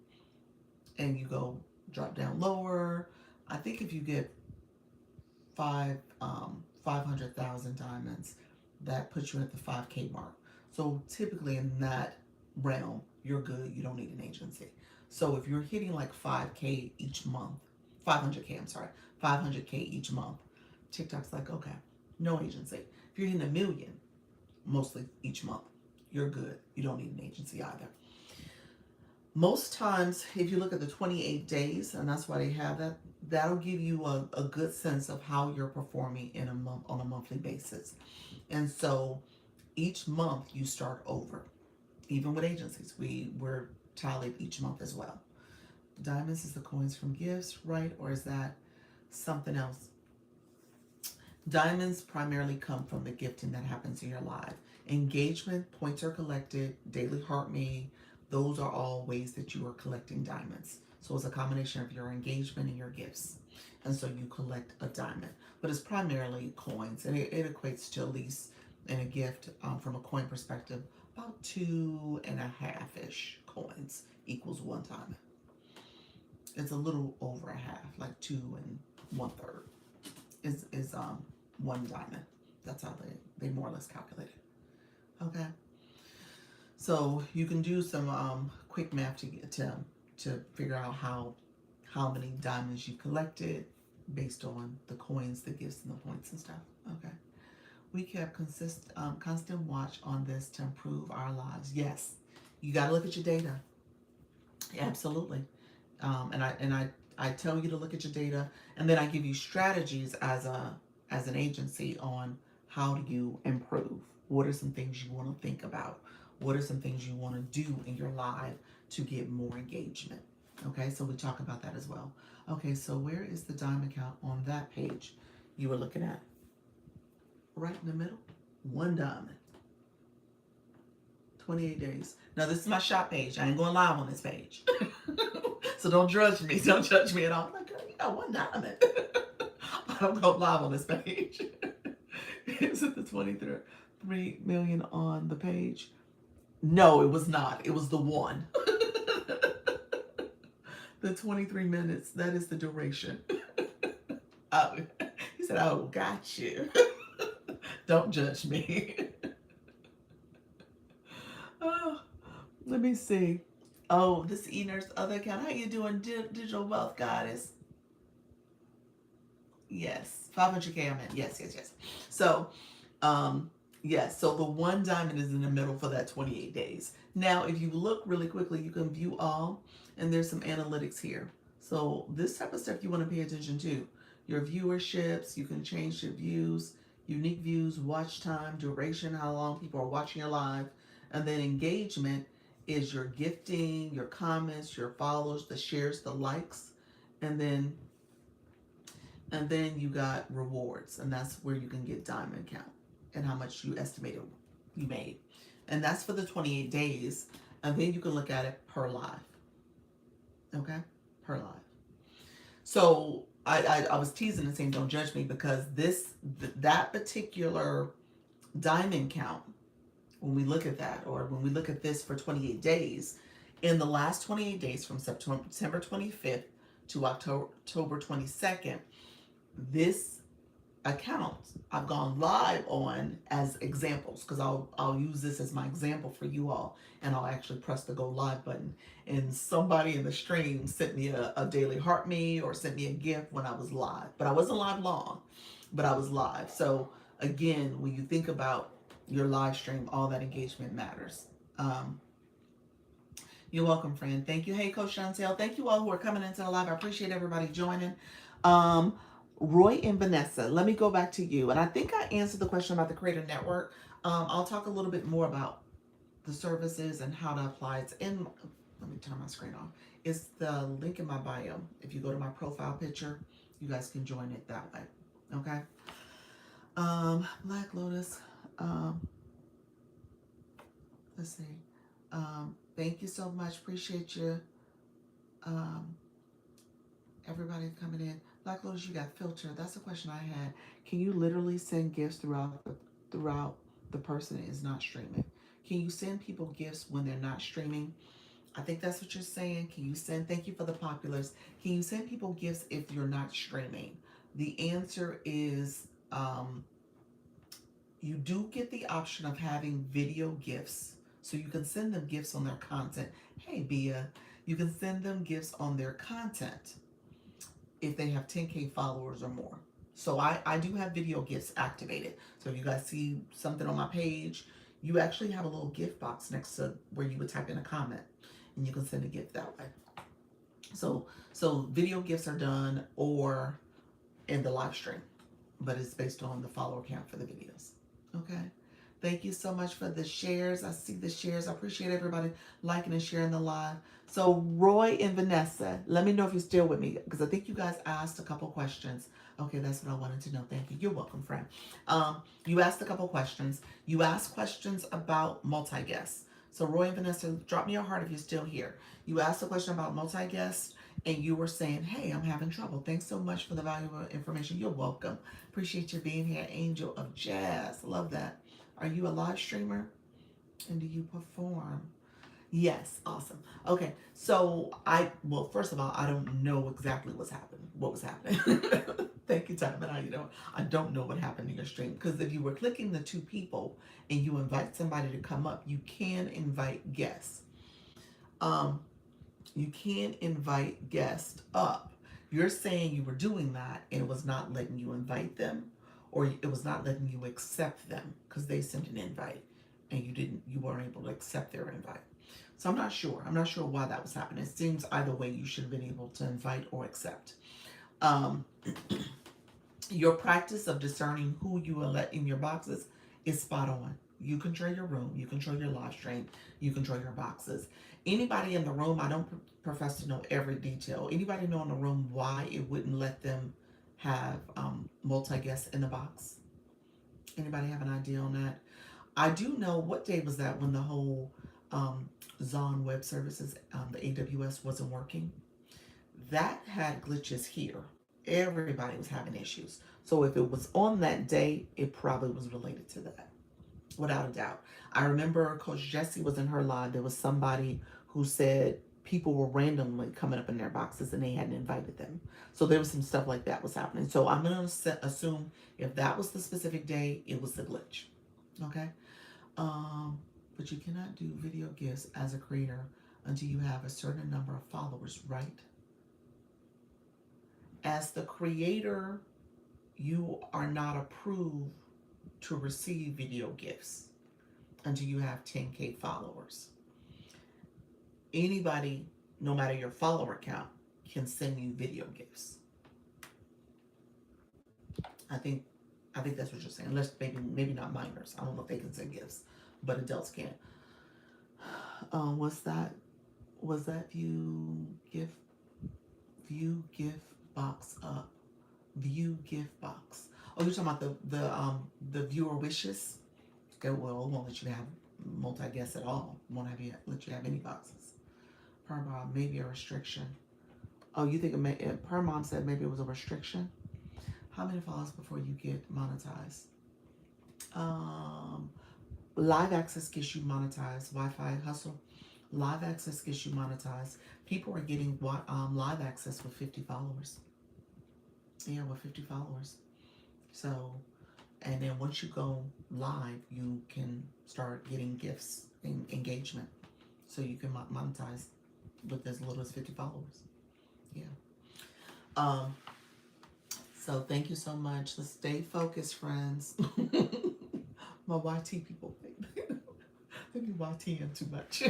and you go drop down lower, I think if you get 500,000 diamonds, that puts you at the 5K mark. So typically in that realm, you're good. You don't need an agency. So if you're hitting like 5K each month, 500K, I'm sorry, 500K each month, TikTok's like, okay, no agency. If you're hitting 1,000,000, mostly each month, you're good. You don't need an agency either. Most times, if you look at the 28 days, and that's why they have that, that'll give you a good sense of how you're performing in a month on a monthly basis. And so each month you start over. Even with agencies, we're tallied each month as well. Diamonds is the coins from gifts, right? Or is that something else? Diamonds primarily come from the gifting that happens in your life. Engagement, points are collected, daily heart me. Those are all ways that you are collecting diamonds. So it's a combination of your engagement and your gifts. And so you collect a diamond. But it's primarily coins. And it equates to at least in a gift from a coin perspective, about 2.5-ish coins equals 1 diamond. It's a little over a half, like 2 1/3 is 1 diamond. That's how they more or less calculate it. Okay. So you can do some quick math to figure out how many diamonds you collected based on the coins, the gifts, and the points and stuff. Okay. We kept constant watch on this to improve our lives. Yes, you got to look at your data. Absolutely. And I tell you to look at your data, and then I give you strategies as an agency on how do you improve. What are some things you want to think about? What are some things you want to do in your live to get more engagement? Okay, so we talk about that as well. Okay, so where is the diamond count on that page you were looking at? Right in the middle, 1 diamond. 28 days. Now this is my shop page. I ain't going live on this page. So don't judge me. Don't judge me at all. I'm like, girl, you got 1 diamond. I don't go live on this page. Is it the 23 million on the page? No, it was not. It was the 1. The 23 minutes, that is the duration. He said, oh, got you. Don't judge me. Oh, let me see. Oh, this is E-Nurse other account. How you doing, Digital Wealth Goddess? Yes, 500K I meant. Yes. So, yes, so the 1 diamond is in the middle for that 28 days. Now, if you look really quickly, you can view all, and there's some analytics here. So this type of stuff you want to pay attention to. Your viewerships, you can change your views, unique views, watch time, duration, how long people are watching your live, and then engagement is your gifting, your comments, your follows, the shares, the likes, and then you got rewards, and that's where you can get diamond count and how much you estimated you made. And that's for the 28 days, and then you can look at it per live. Okay? Per live. So I was teasing and saying don't judge me because that particular diamond count, when we look at that, or when we look at this for 28 days, in the last 28 days from September 25th to October 22nd, this account I've gone live on as examples, because I'll use this as my example for you all, and I'll actually press the go live button, and somebody in the stream sent me a daily heart me or sent me a gift when I was live, but I wasn't live long, but I was live. So again, when you think about your live stream, all that engagement matters. You're welcome, friend. Thank you. Hey, Coach Chantel. Thank you all who are coming into the live. I appreciate everybody joining. Um, Roy and Vanessa, let me go back to you. And I think I answered the question about the Creator Network. I'll talk a little bit more about the services and how to apply. It's in, let me turn my screen off. It's the link in my bio. If you go to my profile picture, you guys can join it that way. Okay. Black Lotus. Um, let's see. Thank you so much. Appreciate you. Um, Everybody coming in. Black Lotus, you got filter. That's a question I had. Can you literally send gifts throughout the person is not streaming? Can you send people gifts when they're not streaming? I think that's what you're saying. Can you send, thank you for the populars. Can you send people gifts if you're not streaming? The answer is you do get the option of having video gifts. So you can send them gifts on their content. Hey, Bia, you can send them gifts on their content if they have 10K followers or more. So I do have video gifts activated. So if you guys see something on my page, you actually have a little gift box next to where you would type in a comment and you can send a gift that way. So video gifts are done or in the live stream, but it's based on the follower count for the videos. Okay. Thank you so much for the shares. I see the shares. I appreciate everybody liking and sharing the live. So Roy and Vanessa, let me know if you're still with me because I think you guys asked a couple questions. Okay, that's what I wanted to know. Thank you. You're welcome, friend. You asked a couple questions. You asked questions about multi-guests. So Roy and Vanessa, drop me a heart if you're still here. You asked a question about multi-guests and you were saying, hey, I'm having trouble. Thanks so much for the valuable information. You're welcome. Appreciate you being here. Angel of Jazz. Love that. Are you a live streamer? And do you perform? Yes, awesome. Okay, so well, first of all, I don't know exactly what was happening. Thank you, Tom. How you doing? I don't know what happened in your stream because if you were clicking the two people and you invite somebody to come up, you can invite guests. You can invite guests up. You're saying you were doing that and it was not letting you invite them, or it was not letting you accept them because they sent an invite and you weren't able to accept their invite. So I'm not sure. I'm not sure why that was happening. It seems either way you should have been able to invite or accept. Your practice of discerning who you will let in your boxes is spot on. You control your room, you control your live stream, you control your boxes. Anybody in the room, I don't profess to know every detail. Anybody know in the room why it wouldn't let them have multi-guests in the box? Anybody have an idea on that? I do know, what day was that when the whole Zon web services, the AWS wasn't working? That had glitches here. Everybody was having issues. So if it was on that day, it probably was related to that, without a doubt. I remember Coach Jessie was in her live. There was somebody who said people were randomly coming up in their boxes and they hadn't invited them. So there was some stuff like that was happening. So I'm going to assume if that was the specific day, it was the glitch. Okay? But you cannot do video gifts as a creator until you have a certain number of followers, right? As the creator, you are not approved to receive video gifts until you have 10K followers. Anybody, no matter your follower count, can send you video gifts. I think that's what you're saying. Unless maybe not minors. I don't know if they can send gifts, but adults can. Was that view gift box up? View gift box. Oh, you're talking about the viewer wishes? Okay, well, it won't let you have multi-guests at all. It won't let you have any boxes. Permom, maybe a restriction. Oh, you think Permom said maybe it was a restriction? How many followers before you get monetized? Live access gets you monetized. Wi-Fi hustle. Live access gets you monetized. People are getting live access with 50 followers. Yeah, with 50 followers. So, and then once you go live, you can start getting gifts and engagement. So you can monetize with as little as 50 followers. Yeah. So thank you so much. Let's stay focused, friends. My YT people think they be YTing too much.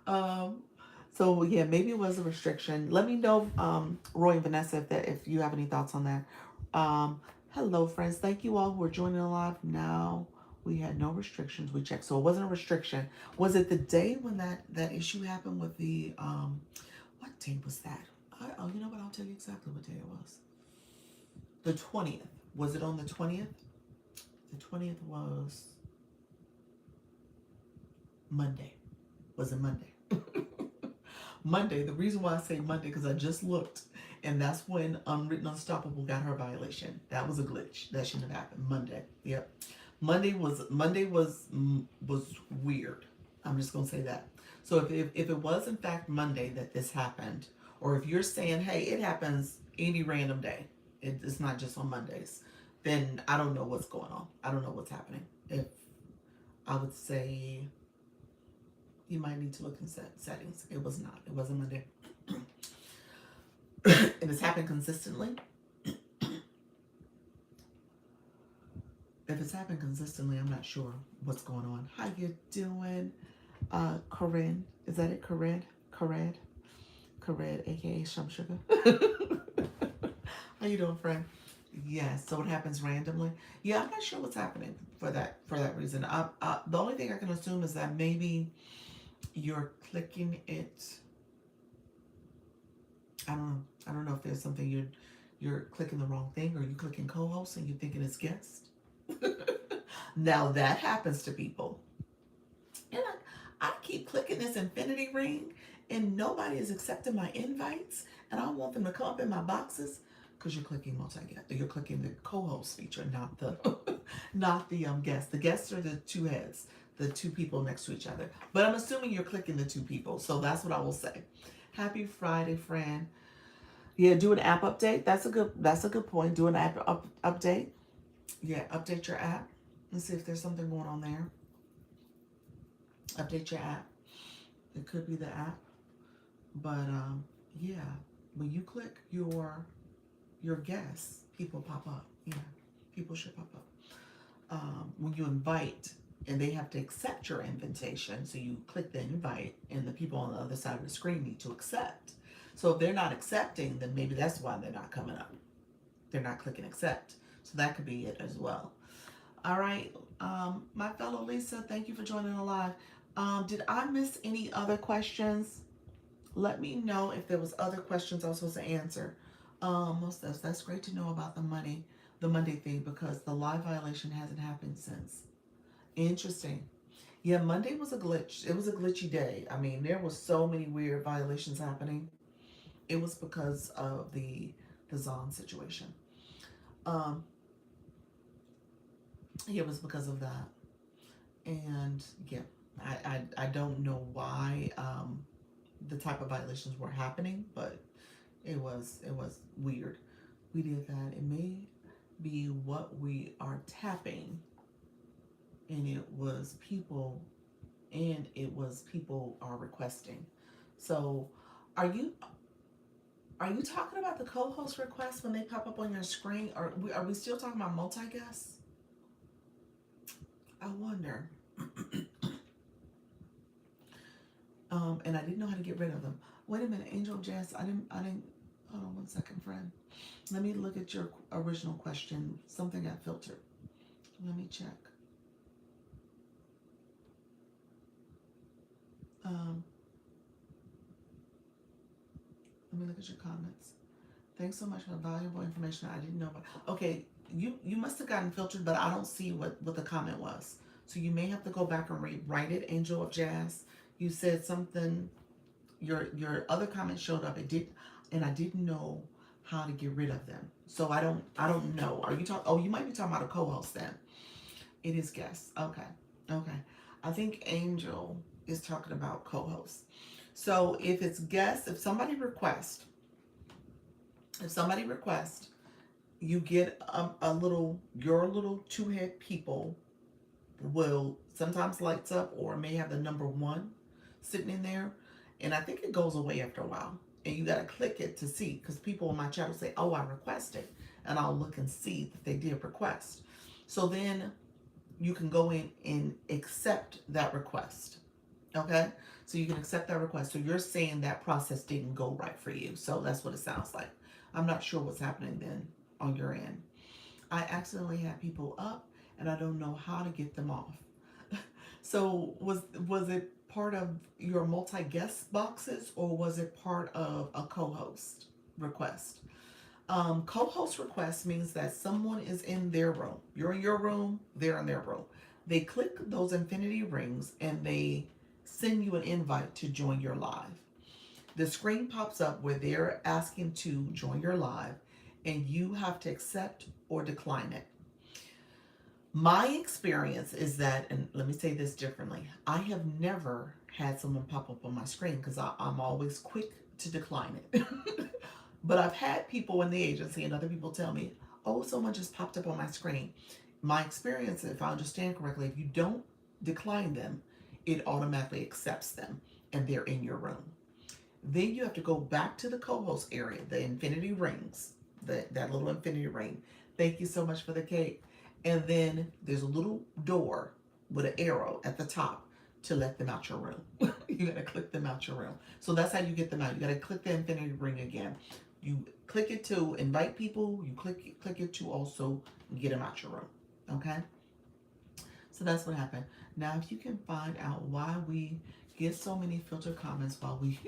Um, so yeah, maybe it was a restriction. Let me know, Roy and Vanessa, if you have any thoughts on that. Hello, friends. Thank you all who are joining live now. We had no restrictions. We checked, so it wasn't a restriction. Was it the day when that issue happened with the What day was that? Oh, you know what? I'll tell you exactly what day it was. The 20th. Was it on the 20th? The 20th was Monday. Was it Monday? Monday. The reason why I say Monday because I just looked, and that's when Unwritten Unstoppable got her violation. That was a glitch. That shouldn't have happened. Monday. Yep. Monday was weird. I'm just gonna say that. So if it was in fact Monday that this happened, or if you're saying, hey, it happens any random day, it's not just on Mondays, then I don't know what's going on. I don't know what's happening. If I would say you might need to look in settings. It was not. It wasn't Monday. And it's happened consistently. If it's happened consistently, I'm not sure what's going on. How you doing? Corinne. Is that it? Corinne? Corinne? Corinne, aka Shum Sugar. How you doing, friend? Yes. So it happens randomly. Yeah, I'm not sure what's happening for that reason. The only thing I can assume is that maybe you're clicking it. I don't know. I don't know if there's something you're clicking the wrong thing, or you clicking co-host and you're thinking it's guest. Now that happens to people. And I keep clicking this infinity ring and nobody is accepting my invites, and I want them to come up in my boxes because you're clicking multi-guest. You're clicking the co-host feature, not the not the guest. The guests are the two heads, the two people next to each other. But I'm assuming you're clicking the two people, so that's what I will say. Happy Friday, friend. Yeah, do an app update. That's a good point. Do an app update. Yeah, update your app and see if there's something going on there. Update your app. It could be the app, but yeah, when you click your guests, people pop up. Yeah, people should pop up. When you invite, and they have to accept your invitation, so you click the invite, and the people on the other side of the screen need to accept. So if they're not accepting, then maybe that's why they're not coming up. They're not clicking accept. So that could be it as well. All right, my fellow Lisa, thank you for joining the live. Did I miss any other questions? Let me know if there was other questions I was supposed to answer. That's great to know about the Monday thing, because the live violation hasn't happened since. Interesting. Yeah, Monday was a glitch. It was a glitchy day. I mean, there was so many weird violations happening. It was because of the Zon situation. Um, yeah, it was because of that. And yeah, I don't know why the type of violations were happening, but it was weird. We did that. It may be what we are tapping, and it was people are requesting. So, are you talking about the co-host requests when they pop up on your screen, or are we still talking about multi-guests? I wonder. And I didn't know how to get rid of them. Wait a minute, Angel Jazz. I didn't. Hold on one second, friend. Let me look at your original question. Something got filtered. Let me check. Um, Let me look at your comments. Thanks so much for the valuable information I didn't know about. Okay, you must have gotten filtered, but I don't see what the comment was. So you may have to go back and rewrite it, Angel of Jazz. You said something. Your other comment showed up. It did, and I didn't know how to get rid of them. So I don't know. Are you talking? Oh, you might be talking about a co-host then. It is guest. Okay. Okay. I think Angel is talking about co-host. So if it's guest, if somebody requests, you get your little two-head people will sometimes lights up, or may have the number one sitting in there. And I think it goes away after a while. And you got to click it to see, because people in my chat will say, oh, I requested. And I'll look and see that they did request. So then you can go in and accept that request. Okay? So you can accept that request. So you're saying that process didn't go right for you. So that's what it sounds like. I'm not sure what's happening then on your end. I accidentally had people up and I don't know how to get them off. So was it part of your multi-guest boxes or was it part of a co-host request? Co-host request means that someone is in their room. You're in your room, they're in their room. They click those infinity rings and they send you an invite to join your live. The screen pops up where they're asking to join your live and you have to accept or decline it. My experience is that, and let me say this differently, I have never had someone pop up on my screen because I'm always quick to decline it. But I've had people in the agency and other people tell me, oh, someone just popped up on my screen. My experience, if I understand correctly, if you don't decline them, it automatically accepts them and they're in your room. Then you have to go back to the co-host area, the infinity rings, that little infinity ring. Thank you so much for the cake. And then there's a little door with an arrow at the top to let them out your room. You gotta click them out your room. So that's how you get them out. You gotta click the infinity ring again. You click it to invite people. You click it to also get them out your room. Okay. So that's what happened. Now, if you can find out why we get so many filter comments while we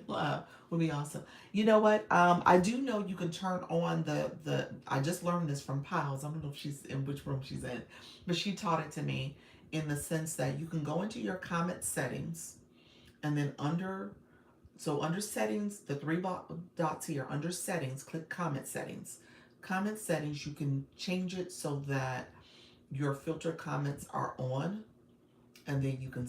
live, would be awesome. You know what? I do know you can turn on the. I just learned this from Piles. I don't know if she's in which room she's in, but she taught it to me in the sense that you can go into your comment settings, and then under settings, the three dots here under settings, click comment settings. Comment settings, you can change it so that your filter comments are on and then you can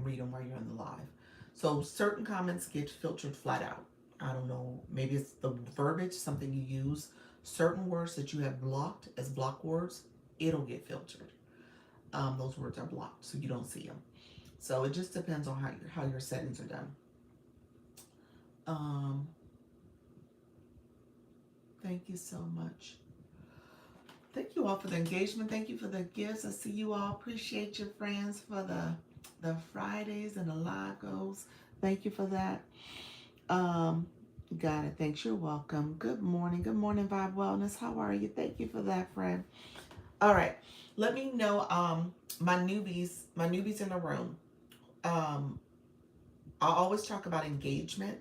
read them while you're in the live. So certain comments get filtered flat out. I don't know, maybe it's the verbiage, something you use. Certain words that you have blocked as block words, it'll get filtered. Those words are blocked, so you don't see them. So it just depends on how your settings are done. Thank you so much. Thank you all for the engagement. Thank you for the gifts. I see you all. Appreciate your friends for the Fridays and the live goals. Thank you for that. Got it. Thanks. You're welcome. Good morning. Good morning, Vibe Wellness. How are you? Thank you for that, friend. All right. Let me know my newbies in the room. I always talk about engagement.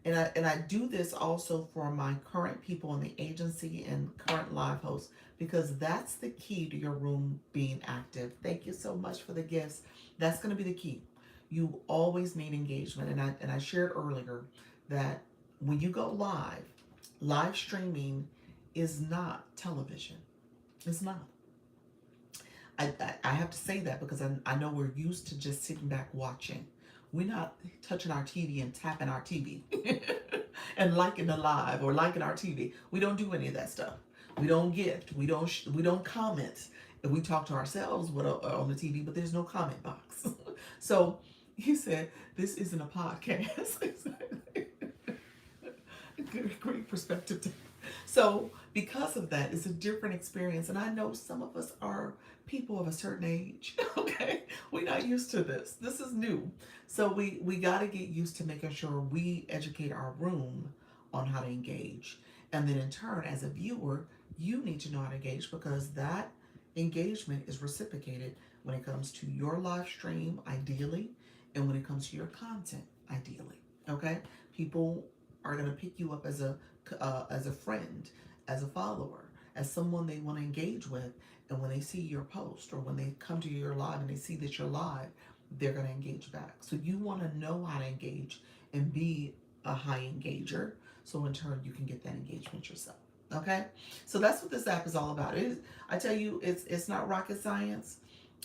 And I do this also for my current people in the agency and current live hosts because that's the key to your room being active. Thank you so much for the gifts. That's going to be the key. You always need engagement. And I shared earlier that when you go live streaming is not television. It's not. I have to say that because I know we're used to just sitting back watching. We're not touching our TV and tapping our TV and liking the live or liking our TV. We don't do any of that stuff. We don't gift. We don't comment. And we talk to ourselves on the TV, but there's no comment box. So he said, this isn't a podcast. Great perspective. So because of that, it's a different experience. And I know some of us are people of a certain age. Okay. We're not used to this. This is new. So we got to get used to making sure we educate our room on how to engage. And then in turn, as a viewer, you need to know how to engage because that engagement is reciprocated when it comes to your live stream, ideally, and when it comes to your content, ideally. Okay. People are going to pick you up as a friend, as a follower, as someone they want to engage with. And when they see your post or when they come to your live and they see that you're live, they're going to engage back. So you want to know how to engage and be a high engager. So in turn, you can get that engagement yourself. Okay. So that's what this app is all about. I tell you, it's not rocket science.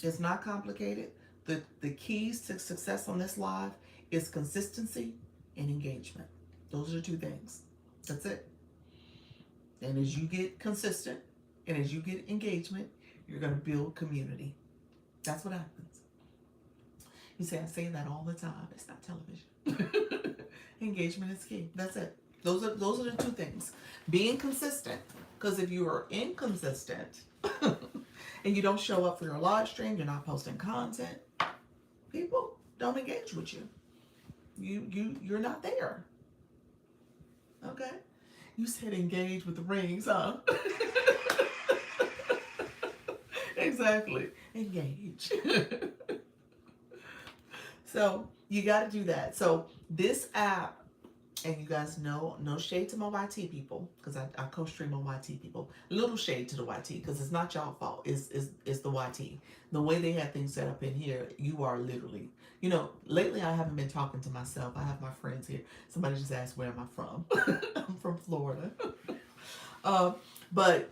It's not complicated. The keys to success on this live is consistency and engagement. Those are the two things. That's it. And as you get consistent and as you get engagement, you're going to build community. That's what happens. You say, I say that all the time. It's not television. Engagement is key. That's it. Those are the two things. Being consistent. Because if you are inconsistent and you don't show up for your live stream, you're not posting content, people, don't engage with you. You're not there. Okay. You said engage with the rings, huh? Exactly. Engage. So you got to do that. So this app, and you guys know, no shade to my YT people, because I co-stream on YT people. Little shade to the YT, because it's not y'all fault. It's the YT. The way they have things set up in here, you are literally, lately I haven't been talking to myself. I have my friends here. Somebody just asked, where am I from? I'm from Florida. um, but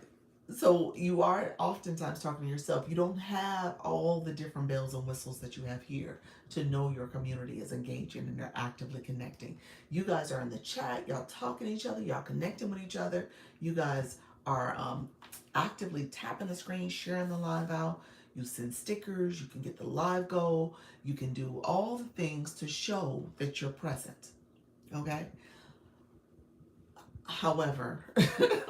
so you are oftentimes talking to yourself. You don't have all the different bells and whistles that you have here to know your community is engaging and they're actively connecting. You guys are in the chat, y'all talking to each other, y'all connecting with each other. You guys are actively tapping the screen, sharing the live out. You send stickers, you can get the live goal, you can do all the things to show that you're present. Okay? However,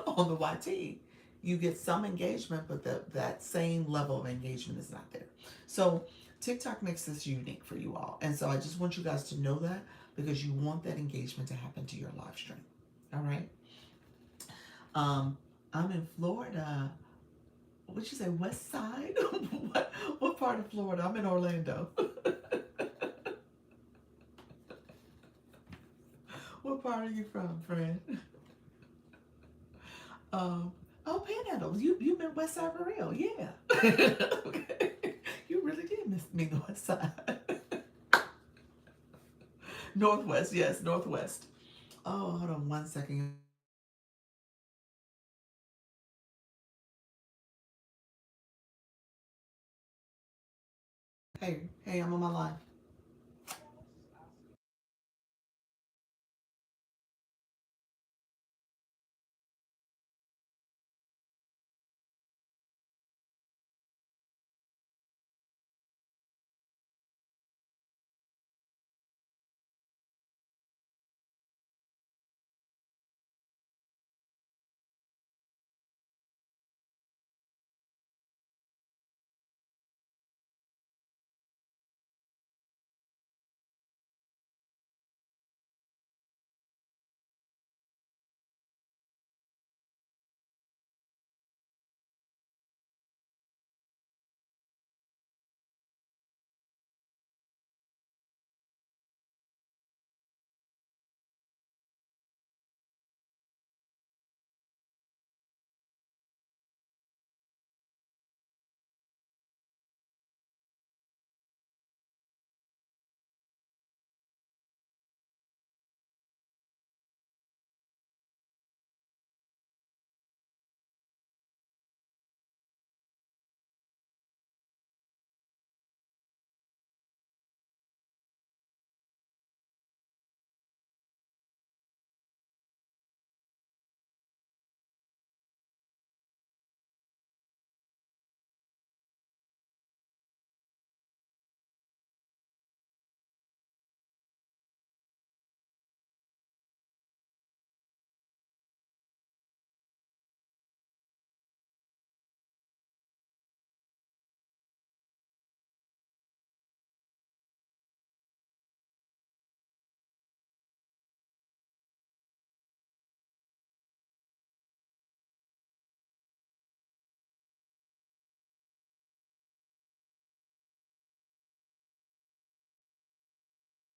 on the YT, you get some engagement, but that same level of engagement is not there. So TikTok makes this unique for you all. And so I just want you guys to know that, because you want that engagement to happen to your live stream. All right. I'm in Florida. What'd you say? West side? what part of Florida? I'm in Orlando. What part are you from, friend? Um, oh, Panhandle. You've been West Side for real, yeah. Okay. You really did miss me, the West Side. Northwest, yes, Northwest. Oh, hold on one second. Hey, I'm on my line.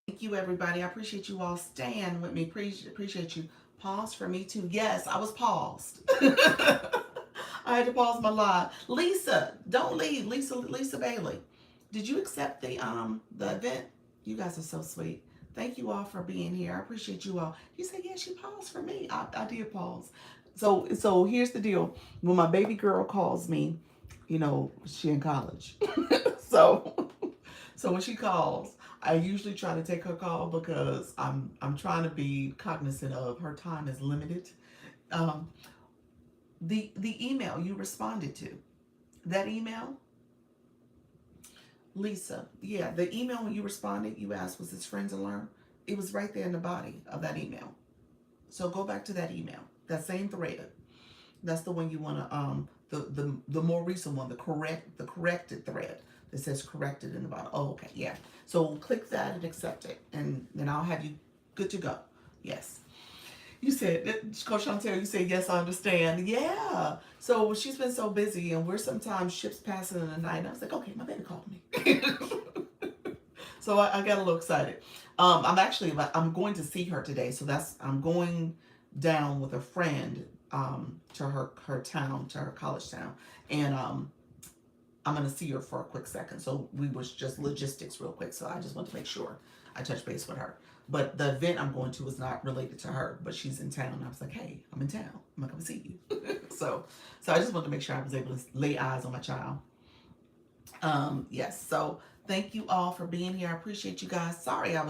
Thank you, everybody. I appreciate you all staying with me. Appreciate you. Pause for me too. Yes, I was paused. I had to pause my live. Lisa, don't leave. Lisa Bailey. Did you accept the event? You guys are so sweet. Thank you all for being here. I appreciate you all. You said, yeah, she paused for me. I did pause. So here's the deal. When my baby girl calls me, she in college. so so when she calls, I usually try to take her call, because I'm trying to be cognizant of her time is limited. Um, the email you responded to, that email, Lisa, yeah, the email when you responded, you asked, was this friends and learn? It was right there in the body of that email. So go back to that email, that same thread. That's the one you want to the more recent one, the corrected thread. that says corrected in the bottom. Oh, okay, yeah. So click that and accept it, and then I'll have you good to go. Yes. You said, Coach Chantel, you said, yes, I understand. Yeah. So she's been so busy, and we're sometimes ships passing in the night. And I was like, okay, my baby called me. So I got a little excited. I'm going to see her today. So I'm going down with a friend to her town, to her college town. And I'm going to see her for a quick second. So we was just logistics real quick. So I just want to make sure I touch base with her. But the event I'm going to is not related to her, but she's in town. And I was like, hey, I'm in town. I'm going to come see you. so I just wanted to make sure I was able to lay eyes on my child. Yes. So thank you all for being here. I appreciate you guys. Sorry, I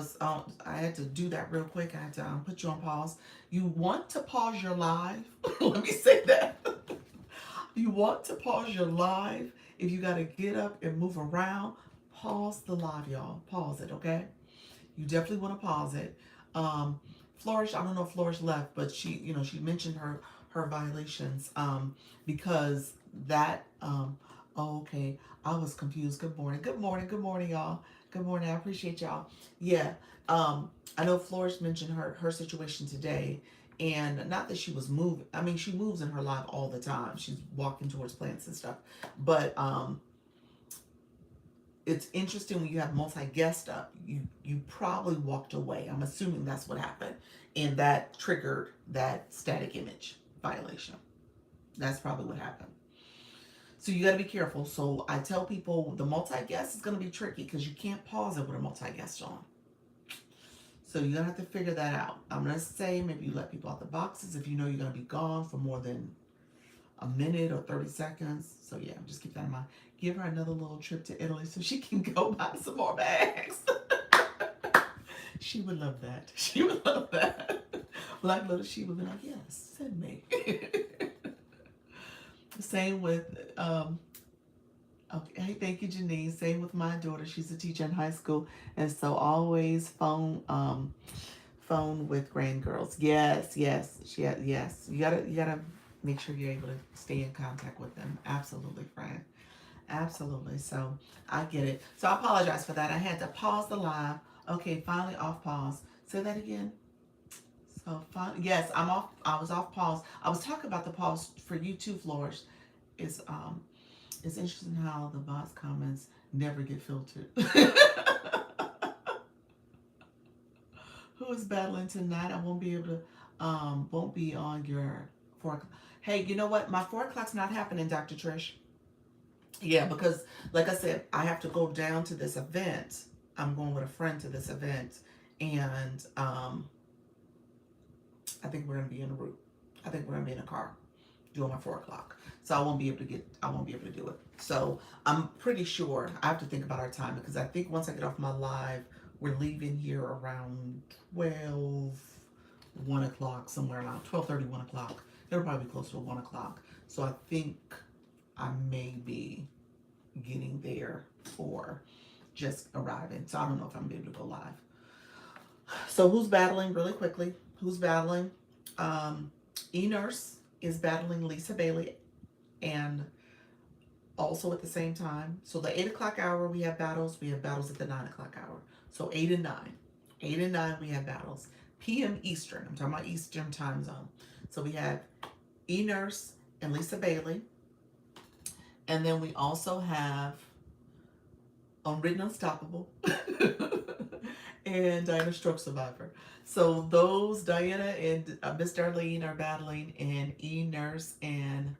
had to do that real quick. I had to put you on pause. You want to pause your live? Let me say that. You want to pause your live. If you got to get up and move around, pause the live, y'all. Pause it, okay? You definitely want to pause it. Flourish, I don't know if Flourish left, but she mentioned her violations because that okay, I was confused. Good morning. Good morning. Good morning, y'all. Good morning. I appreciate y'all. Yeah. I know Flourish mentioned her situation today, and not that she was moving. I mean, she moves in her life all the time. She's walking towards plants and stuff. But it's interesting when you have multi-guest up, you probably walked away. I'm assuming that's what happened. And that triggered that static image violation. That's probably what happened. So you got to be careful. So I tell people the multi-guest is going to be tricky because you can't pause it with a multi-guest on. So you're going to have to figure that out. I'm going to say maybe you let people out the boxes if you know you're going to be gone for more than a minute or 30 seconds. So yeah, just keep that in mind. Give her another little trip to Italy so she can go buy some more bags. She would love that. She would love that. Like little she would be like, yes, send me. Same with, okay, hey, thank you, Janine. Same with my daughter. She's a teacher in high school, and so always phone with grandgirls. Yes, yes, yes. You gotta make sure you're able to stay in contact with them. Absolutely, friend. Absolutely. So I get it. So I apologize for that. I had to pause the live. Okay, finally off pause. Say that again. So yes, I'm off. I was off pause. I was talking about the pause for you too, Flourish. It's interesting how the bots comments never get filtered. Who is battling tonight? I won't be able to. Won't be on your 4 o'clock. Hey, you know what? My 4 o'clock's not happening, Dr. Trish. Yeah, because like I said, I have to go down to this event. I'm going with a friend to this event, and I think we're gonna be in a route. I think we're gonna be in a car doing my 4 o'clock. So I won't be able to do it. So I'm pretty sure I have to think about our time because I think once I get off my live, we're leaving here around 1 o'clock, somewhere around 12:30, 1 o'clock. It'll probably be close to 1 o'clock. So I think I may be getting there for just arriving. So I don't know if I'm gonna be able to go live. So who's battling really quickly? Who's battling? E-Nurse is battling Lisa Bailey, and also at the same time. So the 8 o'clock hour we have battles. We have battles at the 9 o'clock hour. So 8 and 9. 8 and 9 we have battles. PM Eastern. I'm talking about Eastern time zone. So we have E-Nurse and Lisa Bailey. And then we also have Unwritten Unstoppable and Diana Stroke Survivor. So those, Diana and Miss Darlene are battling, and E-Nurse and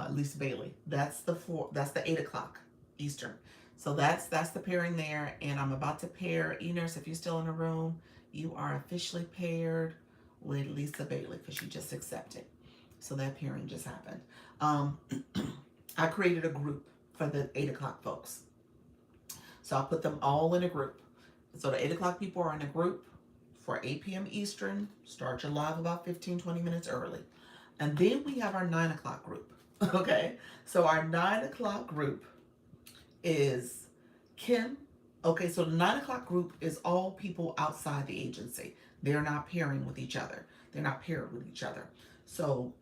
Lisa Bailey. That's the 8 o'clock Eastern. So that's the pairing there, and I'm about to pair E-Nurse. If you're still in the room, you are officially paired with Lisa Bailey because she just accepted. So that pairing just happened. I created a group for the 8 o'clock folks. So I'll put them all in a group. So the 8 o'clock people are in a group for 8 p.m. Eastern. Start your live about 15-20 minutes early. And then we have our 9 o'clock group. Okay, so our 9 o'clock group is Kim. Okay, so the 9 o'clock group is all people outside the agency. They're not pairing with each other. They're not paired with each other. So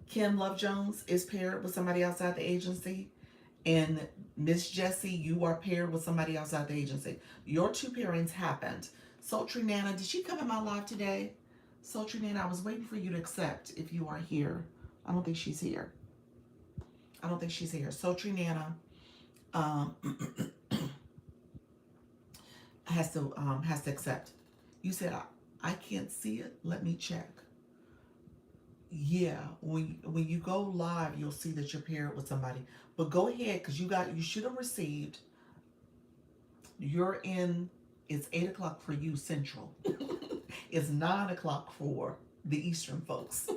Kim Love Jones is paired with somebody outside the agency, and Miss Jessie, you are paired with somebody outside the agency. Your two pairings happened. Sultry Nana, did she come in my live today? Sultry Nana, I was waiting for you to accept if you are here. I don't think she's here. I don't think she's here. Sultry Nana um, has to accept. You said I can't see it. Let me check. Yeah, when you go live, you'll see that you're paired with somebody. But go ahead, because you should have received. You're in. It's 8 o'clock for you Central. It's 9 o'clock for the Eastern folks.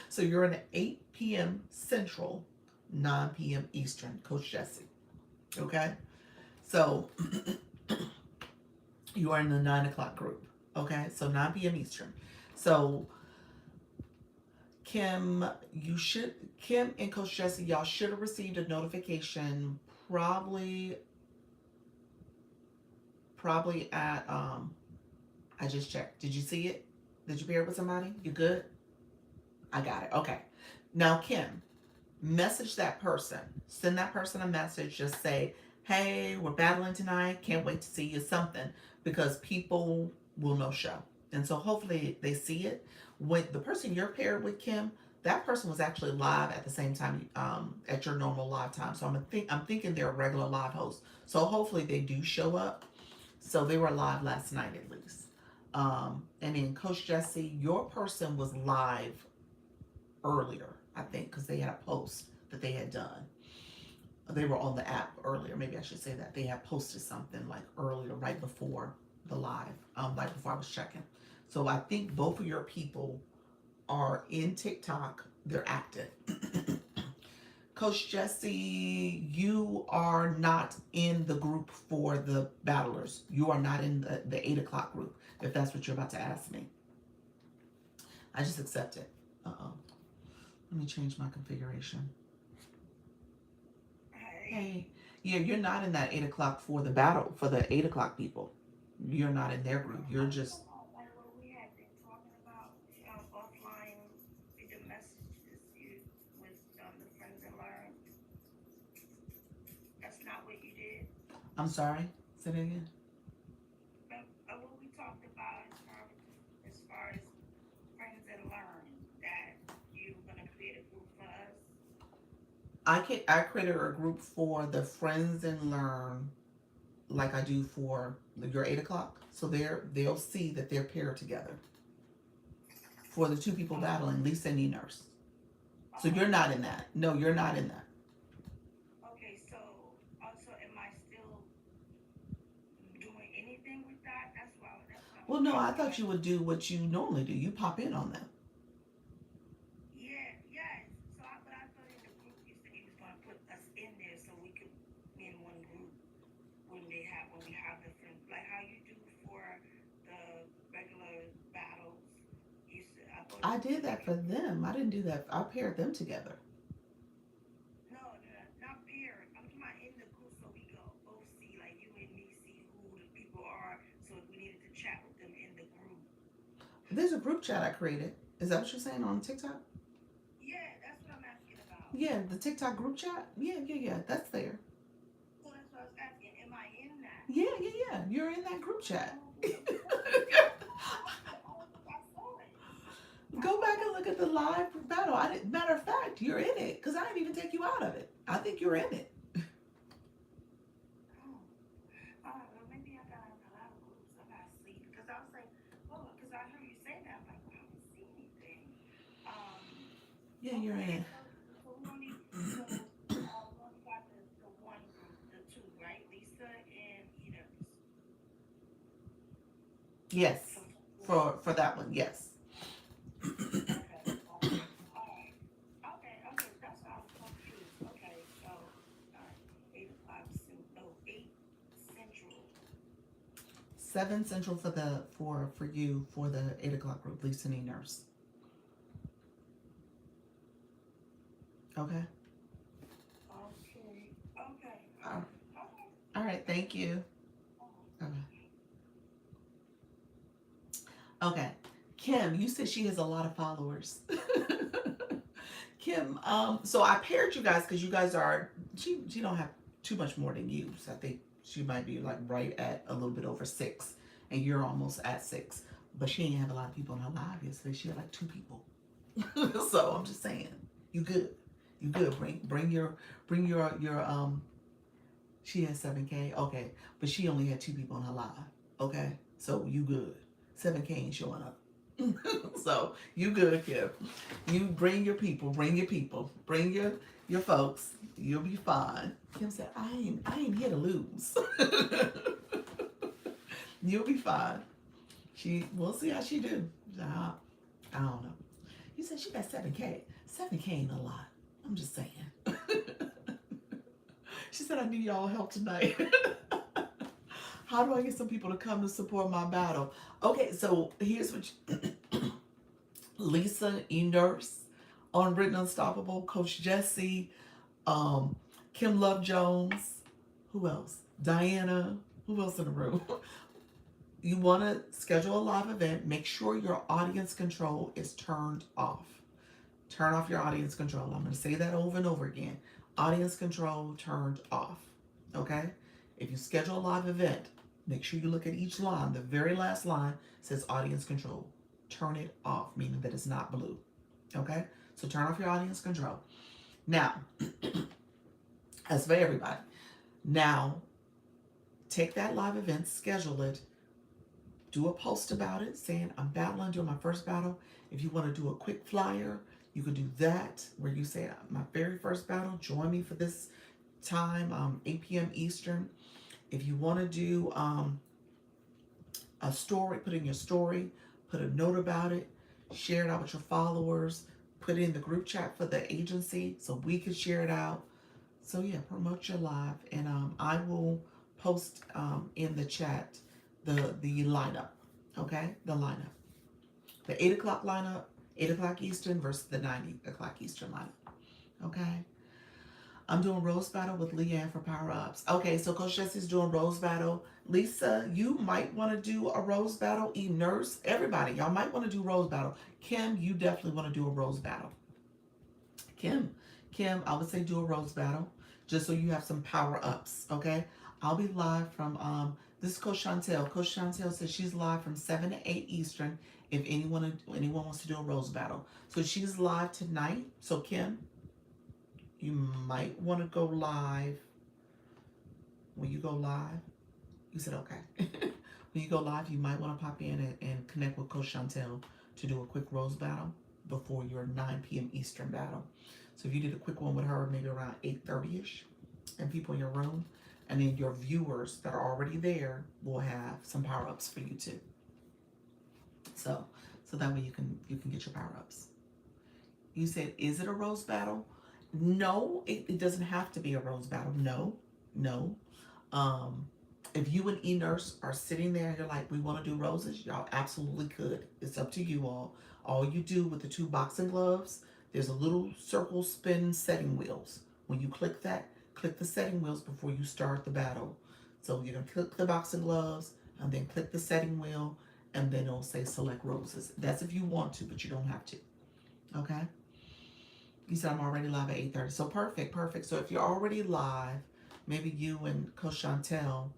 So you're in 8 p.m. Central, 9 p.m. Eastern. Coach Jessie. Okay, so you are in the 9 o'clock group. Okay, so 9 p.m. Eastern. So Kim and Coach Jessie, y'all should have received a notification probably at I just checked. Did you see it? Did you pair it with somebody? You good? I got it. Okay. Now Kim, message that person. Send that person a message. Just say, hey, we're battling tonight. Can't wait to see you, something, because people will no show. And so hopefully they see it. When the person you're paired with, Kim, that person was actually live at the same time at your normal live time. So I'm thinking they're a regular live host. So hopefully they do show up. So they were live last night at least. And then Coach Jessie, your person was live earlier, I think, because they had a post that they had done. They were on the app earlier. Maybe I should say that. They had posted something like earlier, right before the live, right before I was checking. So I think both of your people are in TikTok. They're active. Coach Jessie, you are not in the group for the battlers. You are not in the 8 o'clock group, if that's what you're about to ask me. I just accept it. Uh-oh. Let me change my configuration. Hey. Yeah, you're not in that 8 o'clock for the battle, for the 8 o'clock people. You're not in their group. You're just... We had been talking about offline the messages you with the friends and learn. That's not what you did. I'm sorry. Say that again. What we talked about as far as friends and learn, that you were gonna create a group for us. I created a group for the friends and learn, like I do for your 8 o'clock. So they'll see that they're paired together. For the two people battling, Lisa and E-Nurse. So you're not in that. No, you're not in that. Okay, so also am I still doing anything with that? That's why. Well, no, I thought you would do what you normally do. You pop in on them. Yeah, yes. So but I thought in the group you said you was gonna put us in there so we could be in one group when we have different, like how you do for the regular battles. You said I did that for them. I didn't do that. I paired them together. no, not paired. I'm talking about in the group so we can both see, like you and me, see who the people are. So if we needed to chat with them in the group. There's a group chat I created. Is that what you're saying on TikTok? Yeah, that's what I'm asking about. Yeah, the TikTok group chat. Yeah. That's there. So that's what I was asking. Am I in that? Yeah. You're in that group chat. Go back and look at the live battle. Matter of fact, you're in it because I didn't even take you out of it. I think you're in it. Well, maybe I got a lot of groups. I gotta see because I was like, oh, because I heard you say that. I'm like, well, I don't see anything. Yeah, you're in it. So we only got the one group, the two, right? Lisa and Edith. Yes, for that one, yes. Okay. That's why I was confused. Okay, so 8 o'clock, no, 8 Central. 7 Central for you for the 8 o'clock group, Lisa and E-Nurse. Okay. All right. Thank you. Okay. Kim, you said she has a lot of followers. Kim, so I paired you guys because you guys are, she don't have too much more than you. So I think she might be like right at a little bit over 6, and you're almost at 6. But she didn't have a lot of people in her live yesterday. She had like 2 people. So I'm just saying, you good. You good. Bring your. She had 7K. Okay, but she only had 2 people in her live. Okay, so you good. 7K ain't showing up. So you good, Kim. You bring your people. Bring your people. Bring your folks. You'll be fine. Kim said, I ain't here to lose. You'll be fine. We'll see how she do. I don't know. You said she got 7K. 7K ain't a lot. I'm just saying. She said, I need y'all help tonight. How do I get some people to come to support my battle? Okay, so here's what Lisa E. Nurse on Written Unstoppable, Coach Jesse, Kim Love Jones, who else? Diana, who else in the room? You want to schedule a live event, make sure your audience control is turned off. Turn off your audience control. I'm going to say that over and over again. Audience control turned off. Okay? If you schedule a live event, make sure you look at each line. The very last line says audience control. Turn it off, meaning that it's not blue. Okay? So turn off your audience control. Now, that's for everybody. Now, take that live event, schedule it, do a post about it saying, I'm battling, doing my first battle. If you want to do a quick flyer, you can do that where you say, my very first battle, join me for this time, 8 p.m. Eastern. If you want to do a story, put in your story, put a note about it, share it out with your followers, put it in the group chat for the agency so we can share it out. So yeah, promote your live, and I will post in the chat the lineup. Okay, the lineup, the 8 o'clock lineup, 8 o'clock Eastern versus the 9 o'clock Eastern lineup. Okay. I'm doing Rose Battle with Leanne for Power Ups. Okay, so Coach Jesse's doing Rose Battle. Lisa, you might want to do a Rose Battle. Nurse, everybody, y'all might want to do Rose Battle. Kim, you definitely want to do a Rose Battle. Kim, I would say do a Rose Battle just so you have some power ups. Okay, I'll be live from this is Coach Chantel. Coach Chantel says she's live from 7 to 8 Eastern. If anyone wants to do a Rose Battle, so she's live tonight. So Kim, you might want to go live. When you go live, you said okay. When you go live, you might want to pop in and connect with Coach Chantel to do a quick Rose Battle before your 9 p.m. Eastern battle. So if you did a quick one with her, maybe around 8:30ish, and people in your room, and then your viewers that are already there will have some power ups for you too. So that way you can get your power ups. You said, is it a Rose Battle? No, it doesn't have to be a Rose Battle. No. If you and E-Nurse are sitting there and you're like, we want to do roses, y'all absolutely could. It's up to you all. All you do with the 2 boxing gloves, there's a little circle spin setting wheels. When you click that, click the setting wheels before you start the battle. So you're going to click the boxing gloves and then click the setting wheel, and then it'll say select roses. That's if you want to, but you don't have to. Okay? You said I'm already live at 8:30. So perfect. So if you're already live, maybe you and Coach Chantel,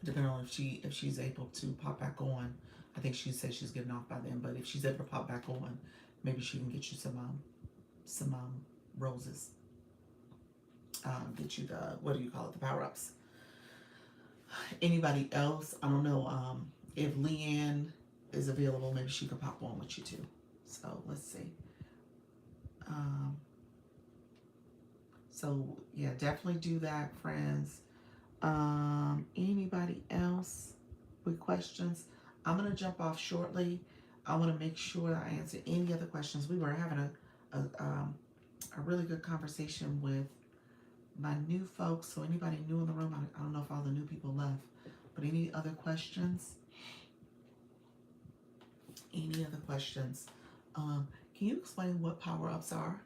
depending on if she's able to pop back on. I think she said she's getting off by then, but if she's able to pop back on, maybe she can get you some roses. Get you the, what do you call it, the power ups. Anybody else? I don't know. If Leanne is available, maybe she could pop on with you too. So let's see. So yeah, definitely do that, friends. Anybody else with questions? I'm gonna jump off shortly. I want to make sure I answer any other questions. We were having a really good conversation with my new folks. So anybody new in the room, I don't know if all the new people left, but any other questions? Any other questions? Can you explain what power-ups are?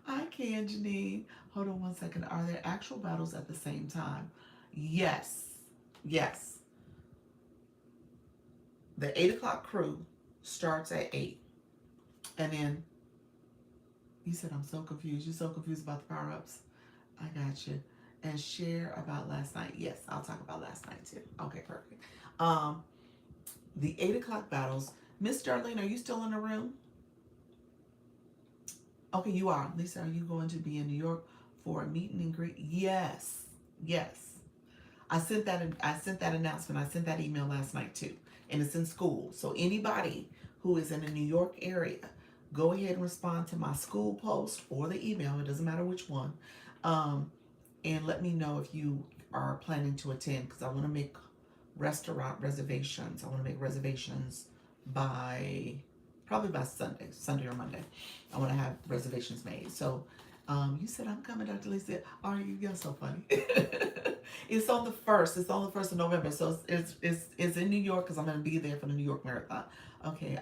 I can, Janine. Hold on one second. Are there actual battles at the same time? Yes. The 8 o'clock crew starts at 8. And then you said, I'm so confused. You're so confused about the power ups. I got you. And share about last night. Yes, I'll talk about last night too. Okay, perfect. Um, the 8 o'clock battles. Miss Darlene, are you still in the room? Okay, you are. Lisa, are you going to be in New York for a meet and greet? Yes. Yes. I sent that announcement. I sent that email last night too. And it's in school. So anybody who is in the New York area, go ahead and respond to my school post or the email. It doesn't matter which one. Um, and let me know if you are planning to attend, because I want to make restaurant reservations. I want to make reservations by probably by Sunday or Monday. I want to have reservations made. So you said I'm coming, Dr. Lisa. Are you? You're so funny. It's on the first. It's on the 1st of November. So it's in New York, because I'm going to be there for the New York Marathon. Okay,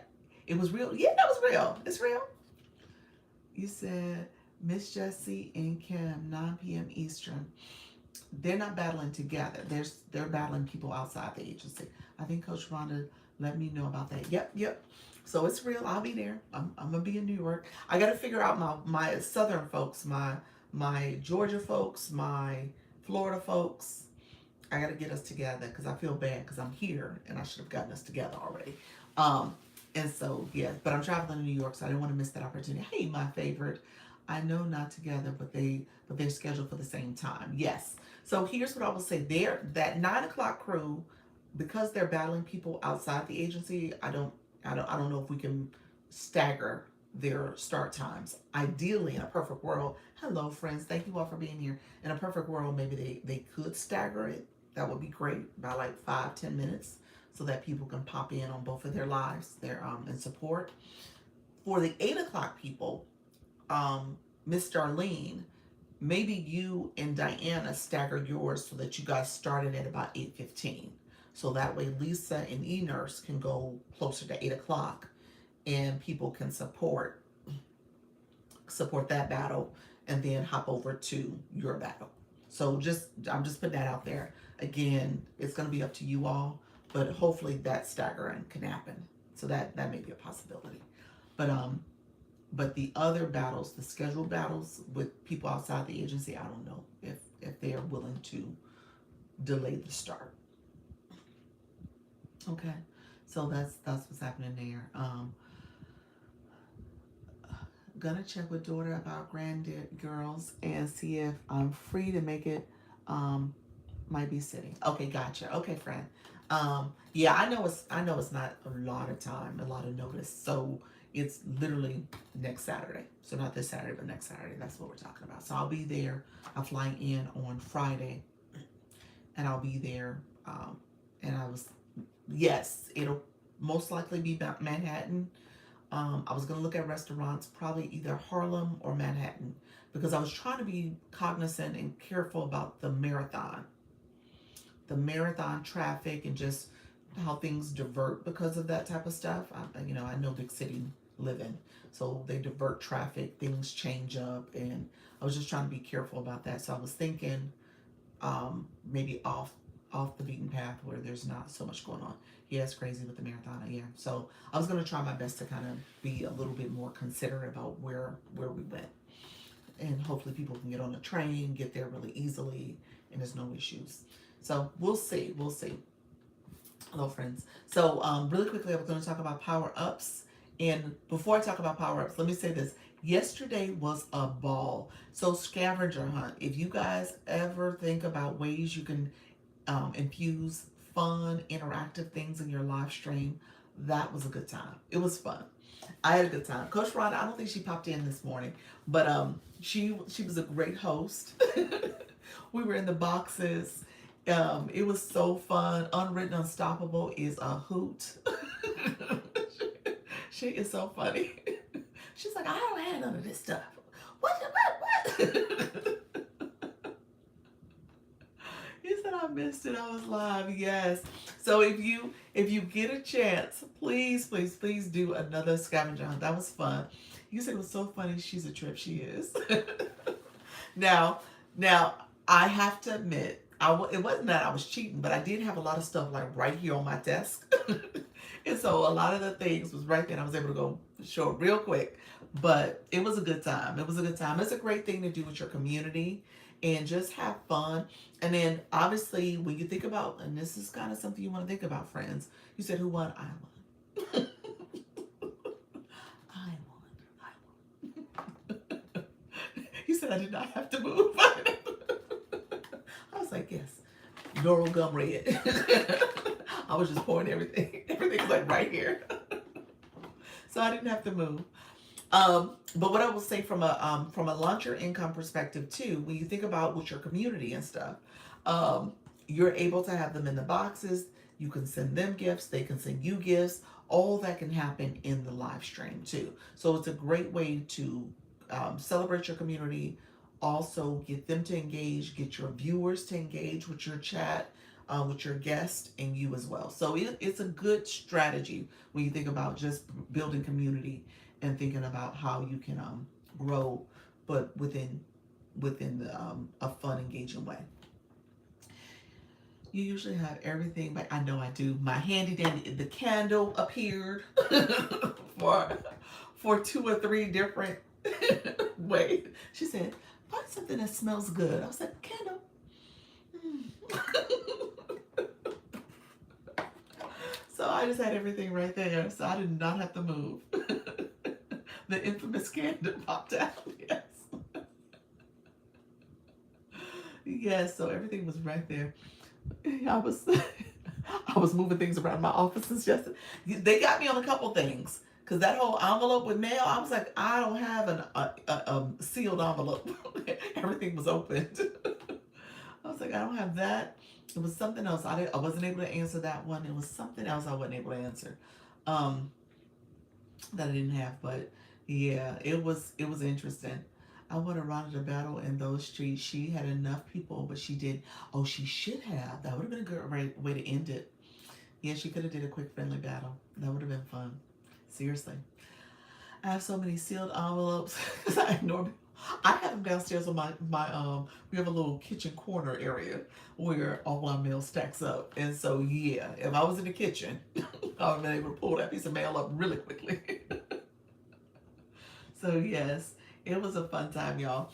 it was real. Yeah, that was real. It's real. You said Miss Jessie and Kim, 9 p.m. Eastern. They're not battling together. They're battling people outside the agency. I think Coach Rhonda let me know about that. Yep, yep. So it's real. I'll be there. I'm gonna be in New York. I got to figure out my southern folks, my Georgia folks, my Florida folks. I got to get us together, because I feel bad, because I'm here and I should have gotten us together already. Um, and so yeah, but I'm traveling to New York, so I didn't want to miss that opportunity. Hey, my favorite. I know not together, but they're scheduled for the same time. Yes. So here's what I will say. That 9 o'clock crew, because they're battling people outside the agency, I don't know if we can stagger their start times. Ideally, in a perfect world, hello friends, thank you all for being here. In a perfect world, maybe they could stagger it. That would be great, by like 5-10 minutes, so that people can pop in on both of their lives, their and support. For the 8 o'clock people, Miss Darlene, maybe you and Diana stagger yours so that you guys started at about 8:15. So that way Lisa and E-Nurse can go closer to 8 o'clock, and people can support that battle, and then hop over to your battle. So I'm just putting that out there. Again, it's gonna be up to you all, but hopefully that staggering can happen. So that may be a possibility. But but the other battles, the scheduled battles with people outside the agency, I don't know if they are willing to delay the start. Okay, so that's what's happening there. Gonna check with daughter about grand girls and see if I'm free to make it. Might be sitting. Okay, gotcha. Okay, friend. Yeah, I know it's not a lot of time, a lot of notice. So it's literally next Saturday. So not this Saturday, but next Saturday. That's what we're talking about. So I'll be there. I'm flying in on Friday, and I'll be there. And yes, it'll most likely be Manhattan. I was gonna look at restaurants, probably either Harlem or Manhattan, because I was trying to be cognizant and careful about the marathon traffic, and just how things divert because of that type of stuff. I know big city living, so they divert traffic, things change up, and I was just trying to be careful about that. So I was thinking, maybe off the beaten path where there's not so much going on. Yeah, it's crazy with the marathon. Yeah, so I was gonna try my best to kind of be a little bit more considerate about where we went, and hopefully people can get on the train, get there really easily, and there's no issues. So we'll see. We'll see. Hello, friends. So really quickly, I'm going to talk about power ups. And before I talk about power ups, let me say this. Yesterday was a ball. So scavenger hunt. If you guys ever think about ways you can infuse fun, interactive things in your live stream, that was a good time. It was fun. I had a good time. Coach Rhonda, I don't think she popped in this morning, but she was a great host. We were in the boxes. It was so fun. Unwritten Unstoppable is a hoot. She is so funny. She's like, I don't have none of this stuff. What? He said I missed it. I was live. Yes. So if you get a chance, please do another scavenger hunt. That was fun. You said it was so funny. She's a trip. She is. now, now I have to admit, it wasn't that I was cheating, but I did have a lot of stuff like right here on my desk, And so a lot of the things was right there. I was able to go show it real quick, but it was a good time. It was a good time. It's a great thing to do with your community and just have fun. And then obviously when you think about, and this is kind of something you want to think about, friends, you said, who won? I won. I won. I won. You said I did not have to move. I was like, yes. Laurel gum red. I was just pouring everything. Everything was like right here. So I didn't have to move. But what I will say from a launcher income perspective too, when you think about with your community and stuff, um, you're able to have them in the boxes. You can send them gifts. They can send you gifts. All that can happen in the live stream too. So it's a great way to celebrate your community. Also, get them to engage. Get your viewers to engage with your chat, with your guest, and you as well. So it's a good strategy when you think about just building community and thinking about how you can grow, but within the a fun, engaging way. You usually have everything, but I know I do. My handy dandy, the candle appeared for for two or three different ways. She said, "Find something that smells good." I was like, "Candle." So I just had everything right there, so I did not have to move. The infamous candle popped out. Yes. Yes, so everything was right there. I was I was moving things around my offices yesterday. They got me on a couple things because that whole envelope with mail, I was like, I don't have a sealed envelope. Everything was opened. I was like, I don't have that. It was something else. I wasn't able to answer that one. It was something else I wasn't able to answer. Um, that I didn't have, but yeah, it was interesting. I would have run the battle in those streets. She had enough people, but she did. Oh, she should have. That would have been a good way to end it. Yeah, she could have did a quick friendly battle. That would have been fun. Seriously, I have so many sealed envelopes because I ignore. I have them downstairs on my. We have a little kitchen corner area where all our mail stacks up, and so yeah, if I was in the kitchen, I would have been able to pull that piece of mail up really quickly. So yes, it was a fun time, y'all.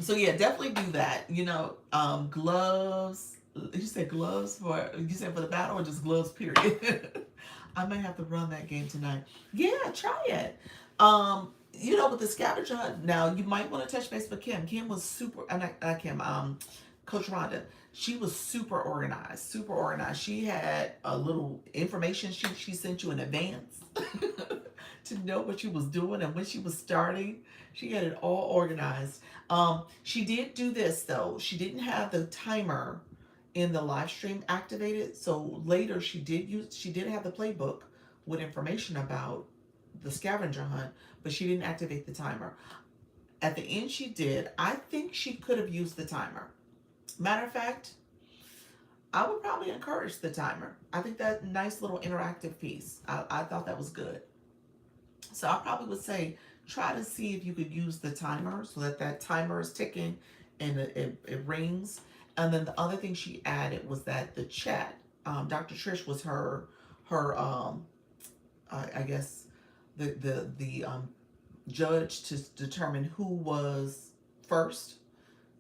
So yeah, definitely do that. Gloves. You said gloves for you said for the battle or just gloves period. I may have to run that game tonight. Yeah, try it. With the scavenger hunt, now you might want to touch base with Kim. Kim was super, and Kim, Coach Rhonda. She was super organized, super organized. She had a little information sheet she sent you in advance to know what she was doing and when she was starting. She had it all organized. She did do this though. She didn't have the timer in the live stream activated. So later she did have the playbook with information about the scavenger hunt, but she didn't activate the timer. At the end she did. I think she could have used the timer. Matter of fact, I would probably encourage the timer. I think that nice little interactive piece. I thought that was good. So I probably would say try to see if you could use the timer so that timer is ticking and it rings. And then the other thing she added was that the chat, Dr. Trish was her I guess the judge to determine who was first.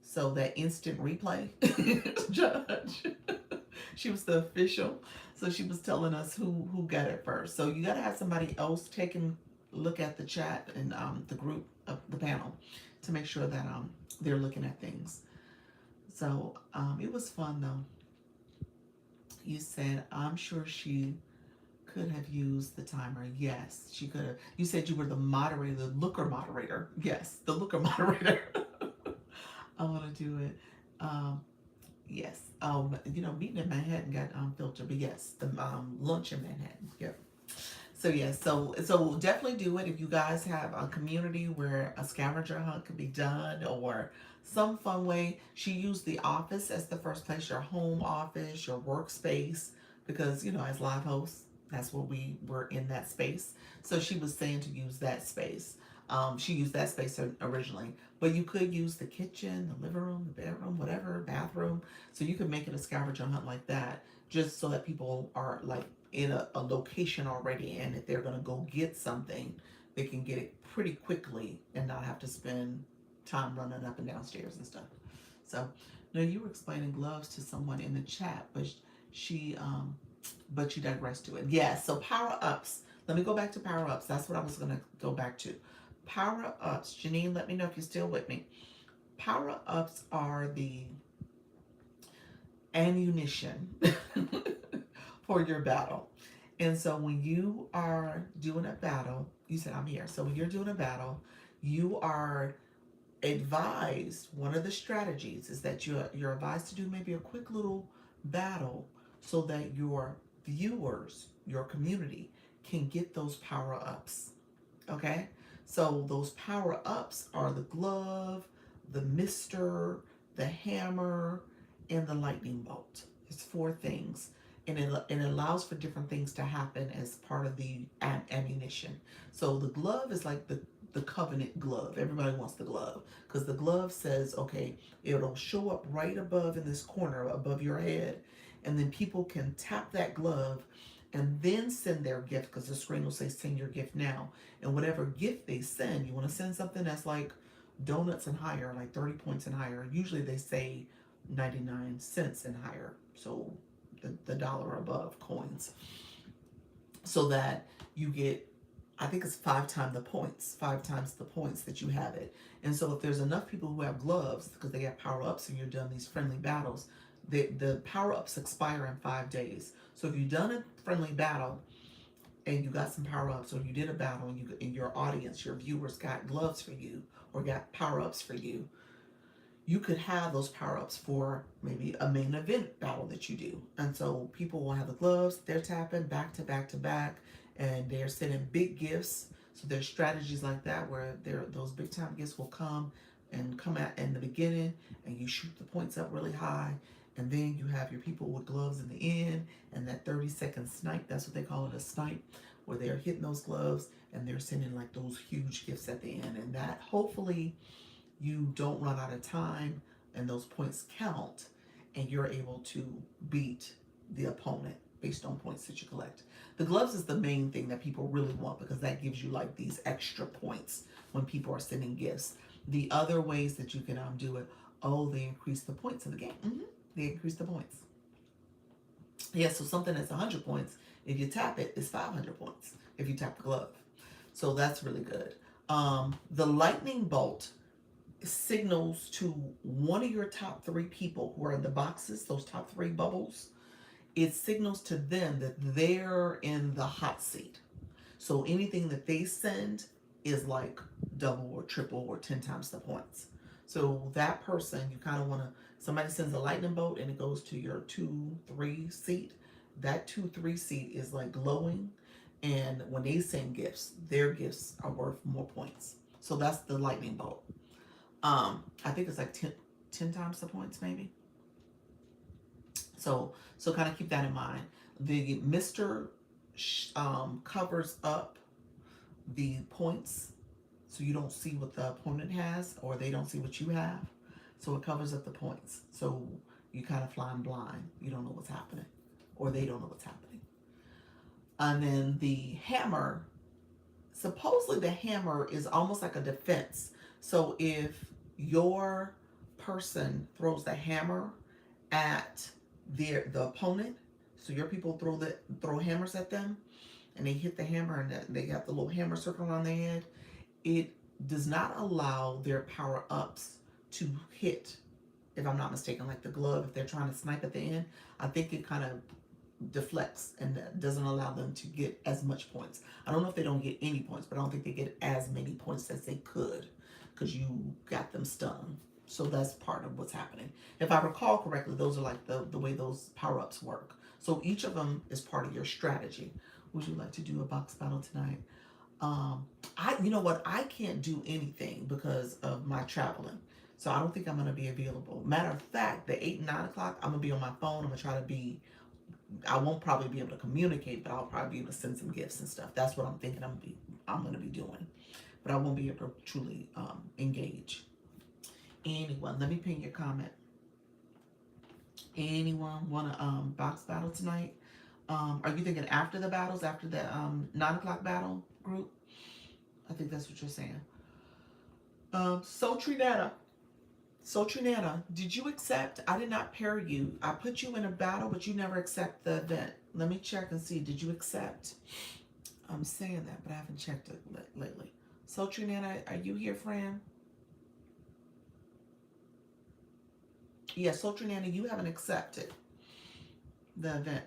So that instant replay judge, she was the official. So she was telling us who got it first. So you got to have somebody else taking look at the chat and the group of the panel to make sure that they're looking at things. So it was fun though. You said I'm sure she could have used the timer. Yes, she could have. You said you were the moderator, the looker moderator. Yes, the looker moderator. I want to do it. Yes. Meeting in Manhattan got filtered, but yes, the lunch in Manhattan. Yep. So yes, so definitely do it if you guys have a community where a scavenger hunt could be done or some fun way. She used the office as the first place, your home office, your workspace, because as live hosts, that's where we were in that space. So she was saying to use that space. She used that space originally, but you could use the kitchen, the living room, the bedroom, whatever, bathroom. So you could make it a scavenger hunt like that, just so that people are like in a location already, and if they're going to go get something, they can get it pretty quickly and not have to spend time running up and downstairs and stuff. So, no, you were explaining gloves to someone in the chat, but she, but you digressed to it. Yeah, so power ups. Let me go back to power ups. That's what I was going to go back to. Power ups. Janine, let me know if you're still with me. Power ups are the ammunition for your battle. And so when you are doing a battle, you said I'm here. So when you're doing a battle, you are advised, one of the strategies is that you're advised to do maybe a quick little battle so that your viewers, your community can get those power ups. Okay? So those power ups are the glove, the mister, the hammer, and the lightning bolt. It's four things. And it allows for different things to happen as part of the ammunition. So the glove is like the covenant glove. Everybody wants the glove because the glove says, okay, it'll show up right above in this corner above your head. And then people can tap that glove and then send their gift because the screen will say send your gift now. And whatever gift they send, you want to send something that's like donuts and higher, like 30 points and higher. Usually they say 99 cents and higher. So the dollar above coins. So that you get, I think it's 5 times the points that you have it. And so if there's enough people who have gloves because they have power ups and you're done these friendly battles, the power ups expire in 5 days. So if you've done a friendly battle and you got some power ups, or you did a battle and your audience, your viewers got gloves for you or got power ups for you, you could have those power ups for maybe a main event battle that you do. And so people will have the gloves, they're tapping back to back to back, and they're sending big gifts. So there's strategies like that where those big time gifts will come at in the beginning, and you shoot the points up really high. And then you have your people with gloves in the end, and that 30-second snipe, that's what they call it, a snipe, where they're hitting those gloves and they're sending like those huge gifts at the end. And that hopefully you don't run out of time and those points count and you're able to beat the opponent based on points that you collect. The gloves is the main thing that people really want because that gives you like these extra points when people are sending gifts. The other ways that you can do it, they increase the points of the game. They increase the points. Yeah, so something that's 100 points, if you tap it, it's 500 points if you tap the glove. So that's really good. The lightning bolt signals to one of your top 3 people who are in the boxes, those top 3 bubbles. It signals to them that they're in the hot seat. So anything that they send is like double or triple or 10 times the points. So that person, you kind of want to, somebody sends a lightning bolt and it goes to your 2-3 seat. That 2-3 seat is like glowing. And when they send gifts, their gifts are worth more points. So that's the lightning bolt. I think it's like 10 times the points maybe. So kind of keep that in mind. The Mr. Covers up the points so you don't see what the opponent has or they don't see what you have. So it covers up the points. So you kind of flying blind. You don't know what's happening or they don't know what's happening. And then the hammer, supposedly the hammer is almost like a defense. So if your person throws the hammer at the opponent, so your people throw hammers at them and they hit the hammer and they got the little hammer circle on their head, it does not allow their power ups to hit, if I'm not mistaken, like the glove, if they're trying to snipe at the end, I think it kind of deflects and doesn't allow them to get as much points. I don't know if they don't get any points, but I don't think they get as many points as they could because you got them stung. So that's part of what's happening. If I recall correctly, those are like the way those power-ups work. So each of them is part of your strategy. Would you like to do a box battle tonight? You know what? I can't do anything because of my traveling. So I don't think I'm going to be available. Matter of fact, the 8 and 9 o'clock, I'm going to be on my phone. I'm going to try to be, I won't probably be able to communicate, but I'll probably be able to send some gifts and stuff. That's what I'm thinking I'm going to be doing. But I won't be able to truly engage. Anyone, let me pin your comment. Anyone want to box battle tonight? Are you thinking after the battles, after the 9 o'clock battle group? I think that's what you're saying. So Trinetta. So Trinetta, did you accept? I did not pair you. I put you in a battle, but you never accept the event. Let me check and see. Did you accept? I'm saying that, but I haven't checked it lately. So Trinetta, are you here, friend? Yes, so Trinetta, you haven't accepted the event.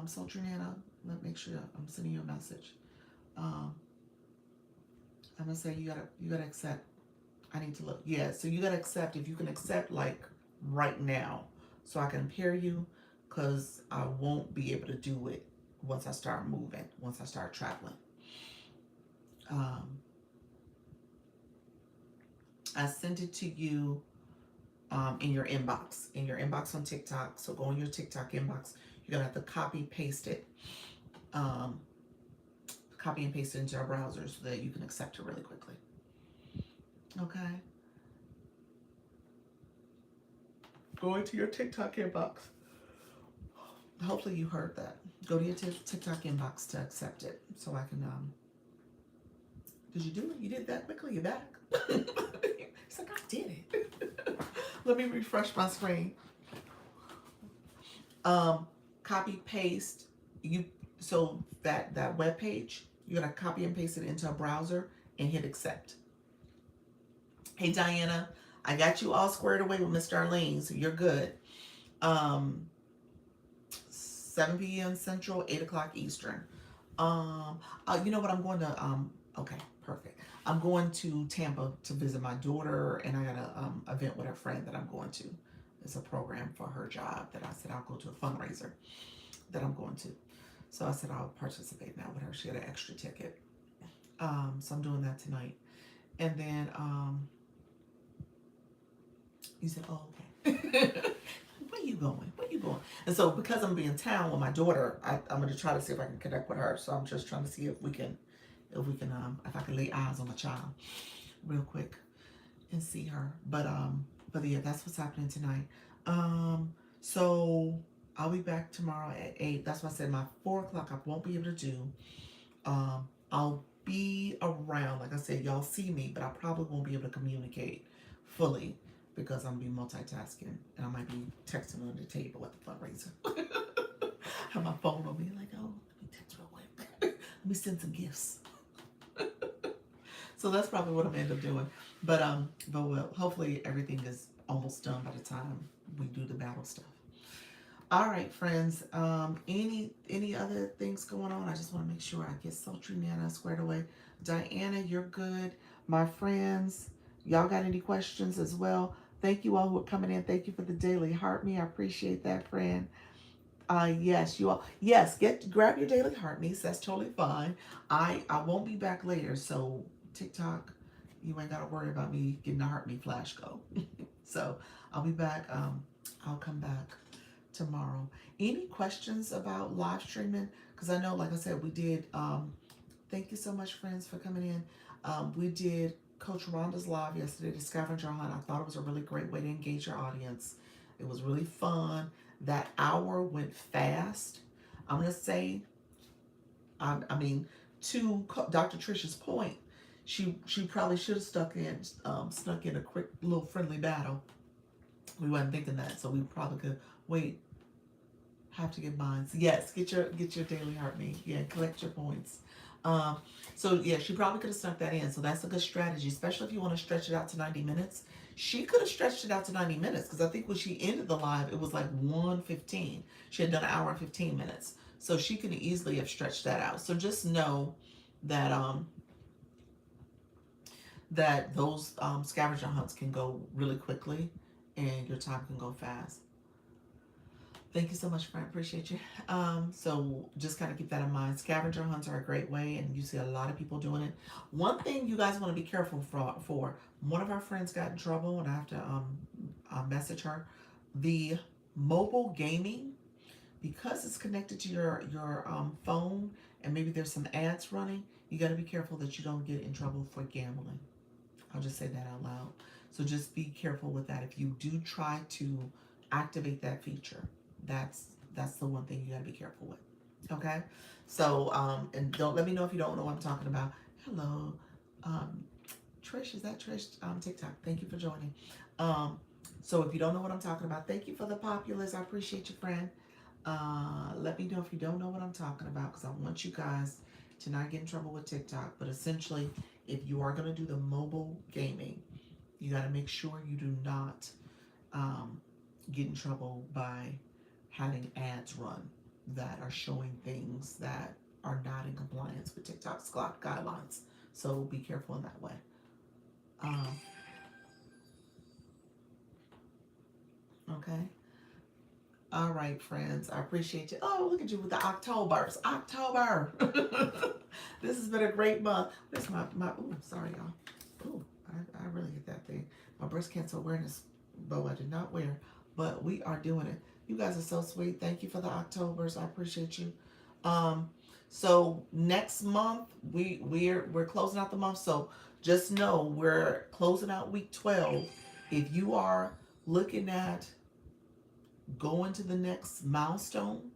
So Trinetta, let me make sure I'm sending you a message. Um, I'm gonna say you gotta accept. I need to look. Yeah, so you gotta accept if you can accept like right now, so I can pair you, cause I won't be able to do it once I start moving, once I start traveling. Um, I sent it to you in your inbox on TikTok. So go in your TikTok inbox. You're gonna have to um, copy and paste it into our browser so that you can accept it really quickly. Okay. Go into your TikTok inbox. Hopefully you heard that. Go to your TikTok inbox to accept it, so I can. Did you do it? You did that quickly. You're back. It's like I did it. Let me refresh my screen. Um, Copy paste you. So that web page, you're gonna copy and paste it into a browser and hit accept. Hey Diana, I got you all squared away with Miss Darlene, so you're good. Um, 7 p.m. Central, 8 o'clock Eastern. You know what? I'm going to. Okay, perfect. I'm going to Tampa to visit my daughter, and I got a event with a friend that I'm going to. It's a program for her job that I said I'll go to, a fundraiser that I'm going to. So I said I'll participate now with her. She had an extra ticket. So I'm doing that tonight. And then you said, oh, okay. Where you going? Where you going? And so because I'm being in town with my daughter, I'm going to try to see if I can connect with her. So I'm just trying to see if if I can lay eyes on my child real quick and see her. But yeah, that's what's happening tonight. So I'll be back tomorrow at 8. That's why I said my 4 o'clock I won't be able to do. I'll be around. Like I said, y'all see me, but I probably won't be able to communicate fully because I'm gonna be multitasking and I might be texting on the table at the fundraiser. Have my phone on me, like, oh, let me text real quick. Let me send some gifts. So that's probably what I'm gonna end up doing. But well, hopefully everything is almost done by the time we do the battle stuff. All right, friends. Any other things going on? I just want to make sure I get Sultry Nana squared away. Diana, you're good. My friends, y'all got any questions as well? Thank you all who are coming in. Thank you for the daily heart me. I appreciate that, friend. Yes, you all. Yes, grab your daily heart me's. That's totally fine. I won't be back later, so TikTok, you ain't gotta worry about me getting a heart me flash go. So I'll be back. I'll come back tomorrow. Any questions about live streaming? Because I know, like I said, we did. Thank you so much, friends, for coming in. We did Coach Rhonda's live yesterday, the scavenger hunt. I thought it was a really great way to engage your audience. It was really fun. That hour went fast. I'm gonna say, I mean, to Dr. Trisha's point, she probably should have snuck in a quick little friendly battle. We weren't thinking that, so we probably could wait. Have to get mine. So yes, get your daily heart me. Yeah, collect your points. Um, so yeah, she probably could have snuck that in. So that's a good strategy, especially if you want to stretch it out to 90 minutes. She could have stretched it out to 90 minutes because I think when she ended the live, it was like 1:15. She had done an hour and 15 minutes. So she could easily have stretched that out. So just know that those scavenger hunts can go really quickly and your time can go fast. Thank you so much, friend. Appreciate you. So just kind of keep that in mind. Scavenger hunts are a great way, and you see a lot of people doing it. One thing you guys want to be careful for. One of our friends got in trouble, and I have to message her. The mobile gaming, because it's connected to your phone, and maybe there's some ads running. You got to be careful that you don't get in trouble for gambling. I'll just say that out loud. So just be careful with that if you do try to activate that feature. that's the one thing you got to be careful with. Okay, so and don't let me know if you don't know what I'm talking about. Hello, um, Trish, is that Trish? TikTok. Thank you for joining. Um, so if you don't know what I'm talking about, thank you for the populace. I appreciate you, friend. Let me know if you don't know what I'm talking about because I want you guys to not get in trouble with TikTok. But essentially, if you are going to do the mobile gaming, you got to make sure you do not um, get in trouble by having ads run that are showing things that are not in compliance with TikTok's guidelines. So be careful in that way. Um, okay. All right, friends. I appreciate you. Oh, look at you with the Octobers. October. This has been a great month. This is my ooh, sorry y'all. Ooh, I really get that thing. My breast cancer awareness bow I did not wear, but we are doing it. You guys are so sweet. Thank you for the Octobers. I appreciate you. Um, so next month we're closing out the month. So just know we're closing out week 12. If you are looking at going to the next milestone,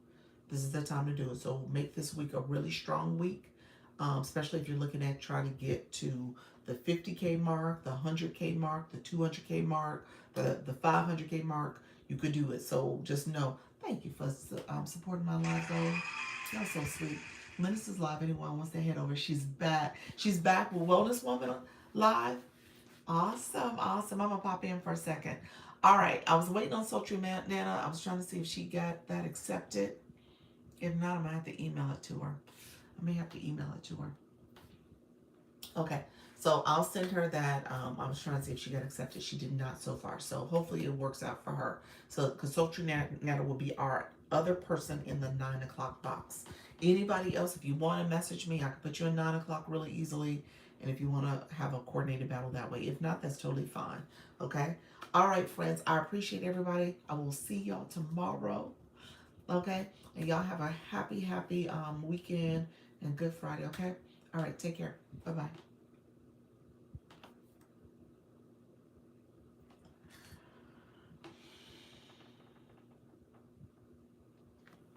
this is the time to do it. So make this week a really strong week, especially if you're looking at trying to get to the 50K mark, the 100K mark, the 200K mark, the 500K mark. You could do it. So just know, thank you for supporting my live goal. That's so sweet. Ministers Live, anyone wants to head over, she's back. She's back with Wellness Woman Live. Awesome, awesome. I'm gonna pop in for a second. All right, I was waiting on Sultry Nana. I was trying to see if she got that accepted. If not, I'm gonna have to email it to her. I may have to email it to her. Okay, so I'll send her that. I was trying to see if she got accepted. She did not so far. So hopefully it works out for her. So because Sultry Nana will be our other person in the 9 o'clock box. Anybody else, if you want to message me, I can put you in 9 o'clock really easily. And if you want to have a coordinated battle that way, if not, that's totally fine. Okay. All right, friends. I appreciate everybody. I will see y'all tomorrow. Okay. And y'all have a happy weekend and Good Friday. Okay. All right. Take care. Bye bye.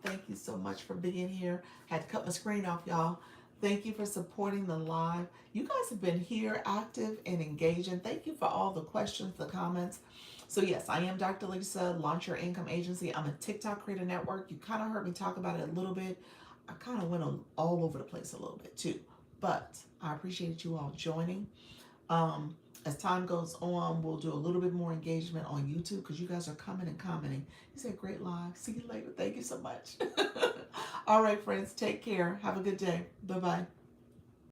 Thank you so much for being here. Had to cut my screen off, y'all. Thank you for supporting the live. You guys have been here active and engaging. Thank you for all the questions, the comments. So yes, I am Dr. Lisa, Launch Your Income Agency. I'm a TikTok Creator Network. You kind of heard me talk about it a little bit. I kind of went all over the place a little bit too. But I appreciate you all joining. Um, as time goes on, we'll do a little bit more engagement on YouTube because you guys are coming and commenting. You said great live. See you later. Thank you so much. All right, friends. Take care. Have a good day. Bye bye.